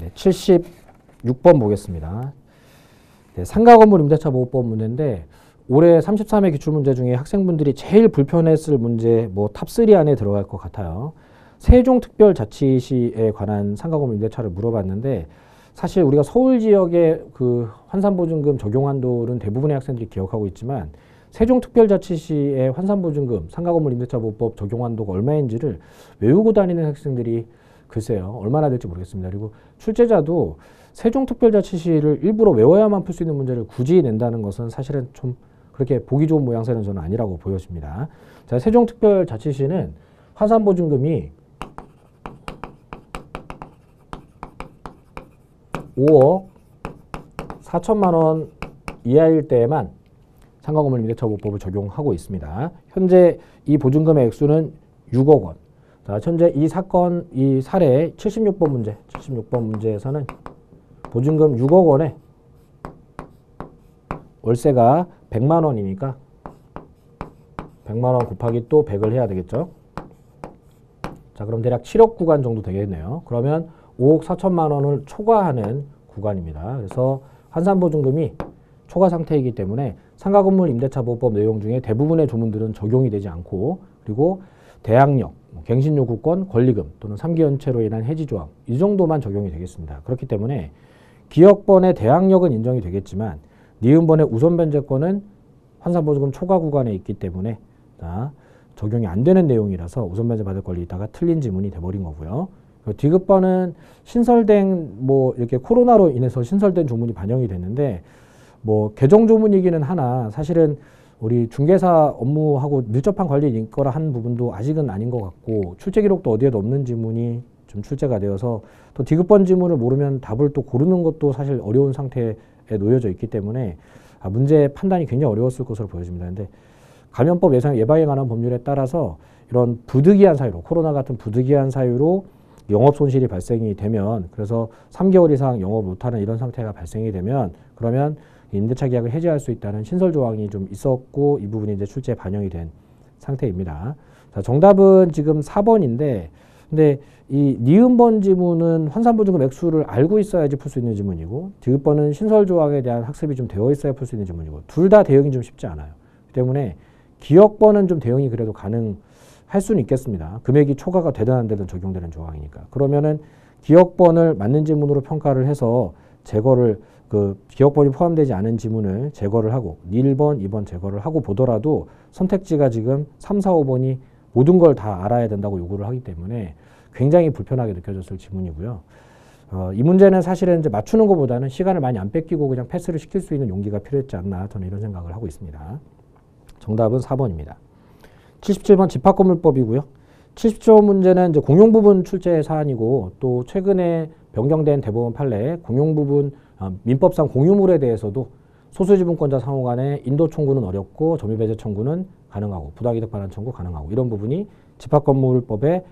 [SPEAKER 1] 네, 76번 보겠습니다. 네, 상가건물 임대차 보호법 문제인데 올해 33회 기출문제 중에 학생분들이 제일 불편했을 문제 뭐 탑3 안에 들어갈 것 같아요. 세종특별자치시에 관한 상가건물 임대차를 물어봤는데 사실 우리가 서울 지역의 그 환산보증금 적용 한도는 대부분의 학생들이 기억하고 있지만 세종특별자치시의 환산보증금 상가건물 임대차 보호법 적용 한도가 얼마인지를 외우고 다니는 학생들이 글쎄요 얼마나 될지 모르겠습니다. 그리고 출제자도 세종특별자치시를 일부러 외워야만 풀 수 있는 문제를 굳이 낸다는 것은 사실은 좀 그렇게 보기 좋은 모양새는 저는 아니라고 보여집니다. 자, 세종특별자치시는 환산보증금이 5억 4천만 원 이하일 때에만 상가건물 임대차 보호법을 적용하고 있습니다. 현재 이 보증금의 액수는 6억 원. 자, 현재 이 사건, 이 사례 76번 문제에서는 보증금 6억 원에 월세가 100만 원이니까 100만 원 곱하기 또 100을 해야 되겠죠. 자, 그럼 대략 7억 구간 정도 되겠네요. 그러면 5억 4천만 원을 초과하는 구간입니다. 그래서 환산보증금이 초과 상태이기 때문에 상가건물 임대차 보호법 내용 중에 대부분의 조문들은 적용이 되지 않고 그리고 대항력, 갱신요구권, 권리금 또는 3기 연체로 인한 해지조항 이 정도만 적용이 되겠습니다. 그렇기 때문에 기역번의 대항력은 인정이 되겠지만 니은번의 우선변제권은 환산보증금 초과 구간에 있기 때문에 적용이 안 되는 내용이라서 우선변제 받을 권리 있다가 틀린 지문이 돼버린 거고요. 디귿번은 신설된 뭐 이렇게 코로나로 인해서 신설된 조문이 반영이 됐는데 뭐 개정 조문이기는 하나 사실은 우리 중개사 업무하고 밀접한 관련이 있거나 한 부분도 아직은 아닌 것 같고 출제 기록도 어디에도 없는 지문이 좀 출제가 되어서 또 디귿번 지문을 모르면 답을 또 고르는 것도 사실 어려운 상태에 놓여져 있기 때문에 문제 판단이 굉장히 어려웠을 것으로 보여집니다. 근데 감염법 예방에 관한 법률에 따라서 이런 부득이한 사유로 코로나 같은 부득이한 사유로 영업 손실이 발생이 되면 그래서 3개월 이상 영업 못하는 이런 상태가 발생이 되면 그러면 임대차 계약을 해지할 수 있다는 신설 조항이 좀 있었고 이 부분이 이제 출제에 반영이 된 상태입니다. 자, 정답은 지금 4번인데 근데 이 니은번 지문은 환산보증금 액수를 알고 있어야지 풀 수 있는 지문이고 디귿번은 신설 조항에 대한 학습이 좀 되어 있어야 풀 수 있는 지문이고 둘 다 대응이 좀 쉽지 않아요. 그렇기 때문에 기역번은 좀 대응이 그래도 가능할 수는 있겠습니다. 금액이 초과가 되든 안 되든 적용되는 조항이니까. 그러면은 기역번을 맞는 지문으로 평가를 해서 제거를 그 기역번이 포함되지 않은 지문을 제거를 하고 1번, 2번 제거를 하고 보더라도 선택지가 지금 3, 4, 5번이 모든 걸 다 알아야 된다고 요구를 하기 때문에 굉장히 불편하게 느껴졌을 지문이고요. 이 문제는 사실은 이제 맞추는 것보다는 시간을 많이 안 뺏기고 그냥 패스를 시킬 수 있는 용기가 필요했지 않나 저는 이런 생각을 하고 있습니다. 정답은 4번입니다. 77번 집합건물법이고요. 70조 문제는 이제 공용부분 출제 사안이고 또 최근에 변경된 대법원 판례 공용부분 민법상 공유물에 대해서도 소수지분권자 상호 간에 인도 청구는 어렵고 점유배제 청구는 가능하고 부당이득 반환 청구 가능하고 이런 부분이 집합건물법의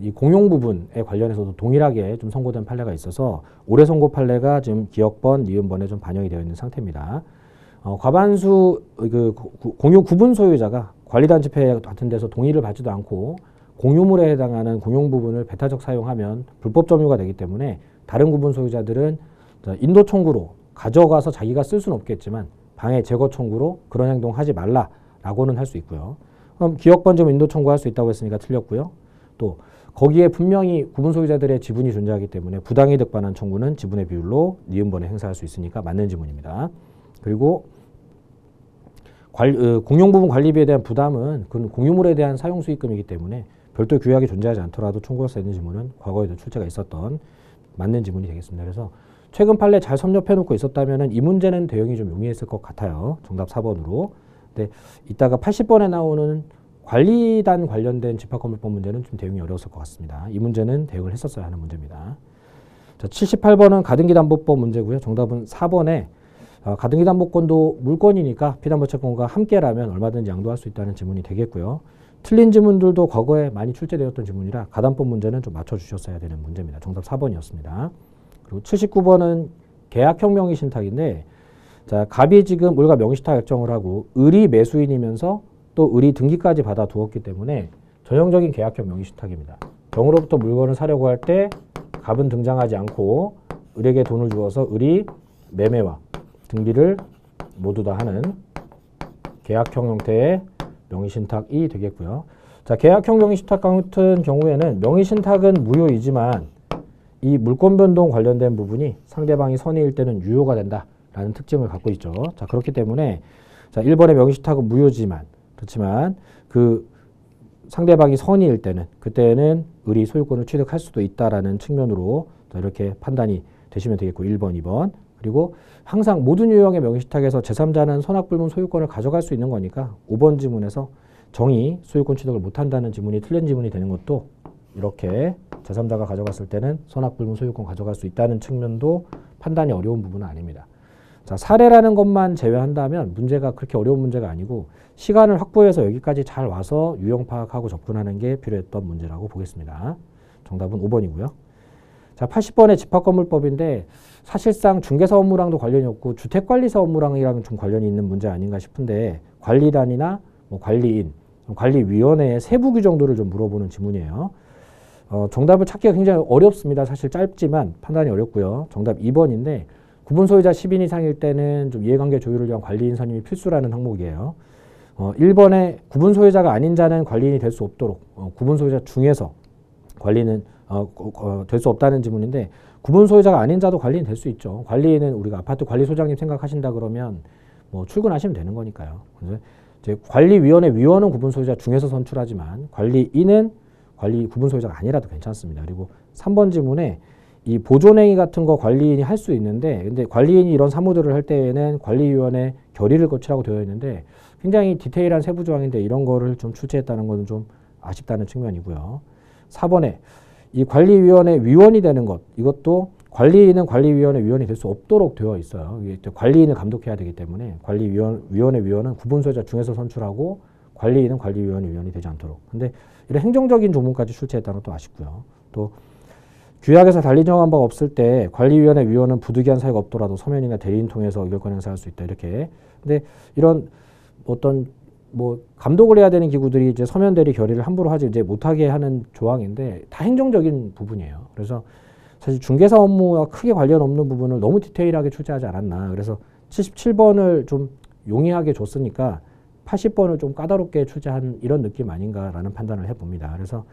[SPEAKER 1] 이 공용 부분에 관련해서도 동일하게 좀 선고된 판례가 있어서 올해 선고 판례가 지금 기역번, 니은번에 좀 반영이 되어 있는 상태입니다. 과반수 공유 구분 소유자가 관리단 집회 같은 데서 동의를 받지도 않고 공유물에 해당하는 공용 부분을 배타적 사용하면 불법 점유가 되기 때문에 다른 구분 소유자들은 인도 청구로 가져가서 자기가 쓸 수는 없겠지만 방해 제거 청구로 그런 행동하지 말라라고는 할 수 있고요. 그럼 기역번 지금 인도 청구할 수 있다고 했으니까 틀렸고요. 또 거기에 분명히 구분 소유자들의 지분이 존재하기 때문에 부당이득 반환 청구는 지분의 비율로 니은번에 행사할 수 있으니까 맞는 지문입니다. 그리고 공용 부분 관리비에 대한 부담은 그 공유물에 대한 사용 수익금이기 때문에 별도 규약이 존재하지 않더라도 청구할 수 있는 지문은 과거에도 출제가 있었던 맞는 지문이 되겠습니다. 그래서 최근 판례 잘 섭렵해 놓고 있었다면 이 문제는 대응이 좀 용이했을 것 같아요. 정답 4번으로. 근데 이따가 80번에 나오는 관리단 관련된 집합건물법 문제는 좀 대응이 어려웠을 것 같습니다. 이 문제는 대응을 했었어야 하는 문제입니다. 자, 78번은 가등기담보법 문제고요. 정답은 4번에 가등기담보권도 물권이니까 피담보 채권과 함께라면 얼마든지 양도할 수 있다는 지문이 되겠고요. 틀린 지문들도 과거에 많이 출제되었던 지문이라 가담법 문제는 좀 맞춰주셨어야 되는 문제입니다. 정답 4번이었습니다. 그리고 79번은 계약형 명의신탁인데 자, 갑이 지금 우리가 명의신탁 결정을 하고 을이 매수인이면서 또 을이 등기까지 받아 두었기 때문에 전형적인 계약형 명의신탁입니다. 경으로부터 물건을 사려고 할 때 갑은 등장하지 않고 을에게 돈을 주어서 을이 매매와 등기를 모두 다 하는 계약형 형태의 명의신탁이 되겠고요. 자, 계약형 명의신탁 같은 경우에는 명의신탁은 무효이지만 이 물권 변동 관련된 부분이 상대방이 선의일 때는 유효가 된다라는 특징을 갖고 있죠. 자, 그렇기 때문에 자, 1번의 명의신탁은 무효지만 그렇지만 그 상대방이 선의일 때는 그때는 을이 소유권을 취득할 수도 있다라는 측면으로 이렇게 판단이 되시면 되겠고 1번, 2번. 그리고 항상 모든 유형의 명의신탁에서 제3자는 선악불문 소유권을 가져갈 수 있는 거니까 5번 지문에서 정의 소유권 취득을 못한다는 지문이 틀린 지문이 되는 것도 이렇게 제3자가 가져갔을 때는 선악불문 소유권 가져갈 수 있다는 측면도 판단이 어려운 부분은 아닙니다. 자, 사례라는 것만 제외한다면 문제가 그렇게 어려운 문제가 아니고 시간을 확보해서 여기까지 잘 와서 유형 파악하고 접근하는 게 필요했던 문제라고 보겠습니다. 정답은 5번이고요. 자, 80번의 집합건물법인데 사실상 중개사 업무랑도 관련이 없고 주택관리사 업무랑이랑 좀 관련이 있는 문제 아닌가 싶은데 관리단이나 뭐 관리인, 관리위원회의 세부 규정도를 좀 물어보는 지문이에요. 정답을 찾기가 굉장히 어렵습니다. 사실 짧지만 판단이 어렵고요. 정답 2번인데 구분 소유자 10인 이상일 때는 좀 이해관계 조율을 위한 관리인 선임이 필수라는 항목이에요. 1번에 구분 소유자가 아닌 자는 관리인이 될 수 없도록 구분 소유자 중에서 관리는 될 수 없다는 지문인데 구분 소유자가 아닌 자도 관리인 될 수 있죠. 관리인은 우리가 아파트 관리소장님 생각하신다 그러면 뭐 출근하시면 되는 거니까요. 이제 관리위원회 위원은 구분 소유자 중에서 선출하지만 관리인은 구분 소유자가 아니라도 괜찮습니다. 그리고 3번 지문에 이 보존행위 같은 거 관리인이 할 수 있는데 근데 관리인이 이런 사무들을 할 때에는 관리위원회 결의를 거치라고 되어 있는데 굉장히 디테일한 세부 조항인데 이런 거를 좀 출제했다는 것은 좀 아쉽다는 측면이고요. 4번에 이 관리위원회 위원이 되는 것 이것도 관리인은 관리위원회 위원이 될 수 없도록 되어 있어요. 관리인을 감독해야 되기 때문에 관리위원회 위원은 구분 소유자 중에서 선출하고 관리인은 관리위원회 위원이 되지 않도록. 근데 이런 행정적인 조문까지 출제했다는 것도 아쉽고요. 또 규약에서 달리 정한 바가 없을 때 관리위원회 위원은 부득이한 사유가 없더라도 서면이나 대리인 통해서 의결권 행사할 수 있다 이렇게. 근데 이런 어떤 뭐 감독을 해야 되는 기구들이 이제 서면 대리 결의를 함부로 하지 이제 못하게 하는 조항인데 다 행정적인 부분이에요. 그래서 사실 중개사 업무와 크게 관련 없는 부분을 너무 디테일하게 출제하지 않았나. 그래서 77번을 좀 용이하게 줬으니까 80번을 좀 까다롭게 출제한 이런 느낌 아닌가라는 판단을 해봅니다. 그래서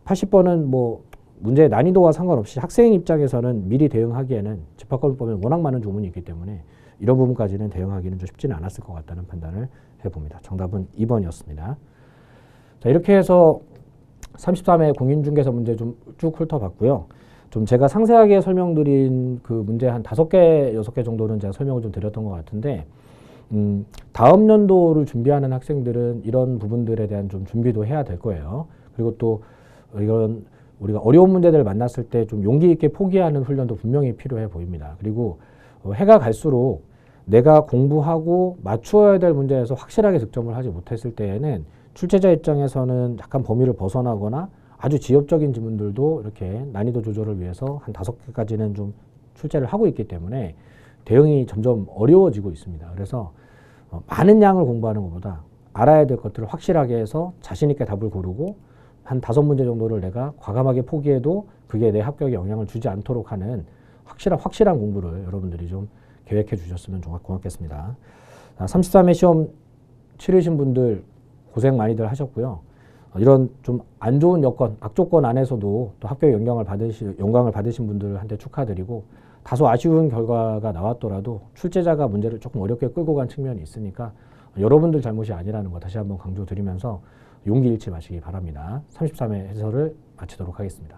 [SPEAKER 1] 80번은 뭐 문제의 난이도와 상관없이 학생 입장에서는 미리 대응하기에는 집합건물법에 워낙 많은 조문이 있기 때문에 이런 부분까지는 대응하기는 좀 쉽지는 않았을 것 같다는 판단을 해봅니다. 정답은 2번이었습니다. 자, 이렇게 해서 33회 공인중개사 문제 좀 쭉 훑어봤고요. 좀 제가 상세하게 설명드린 그 문제 한 5개, 6개 정도는 제가 설명을 좀 드렸던 것 같은데 다음 연도를 준비하는 학생들은 이런 부분들에 대한 좀 준비도 해야 될 거예요. 그리고 또 이런 우리가 어려운 문제들을 만났을 때 좀 용기 있게 포기하는 훈련도 분명히 필요해 보입니다. 그리고 해가 갈수록 내가 공부하고 맞추어야 될 문제에서 확실하게 득점을 하지 못했을 때에는 출제자 입장에서는 약간 범위를 벗어나거나 아주 지엽적인 지문들도 이렇게 난이도 조절을 위해서 한 5개까지는 좀 출제를 하고 있기 때문에 대응이 점점 어려워지고 있습니다. 그래서 많은 양을 공부하는 것보다 알아야 될 것들을 확실하게 해서 자신 있게 답을 고르고 한 5문제 정도를 내가 과감하게 포기해도 그게 내 합격에 영향을 주지 않도록 하는 확실한 공부를 여러분들이 좀 계획해 주셨으면 고맙겠습니다. 33회 시험 치르신 분들 고생 많이들 하셨고요. 이런 좀 안 좋은 여건, 악조건 안에서도 또 합격에 영광을 받으신 분들한테 축하드리고, 다소 아쉬운 결과가 나왔더라도 출제자가 문제를 조금 어렵게 끌고 간 측면이 있으니까 여러분들 잘못이 아니라는 거 다시 한번 강조드리면서 용기 잃지 마시기 바랍니다. 33회 해설을 마치도록 하겠습니다.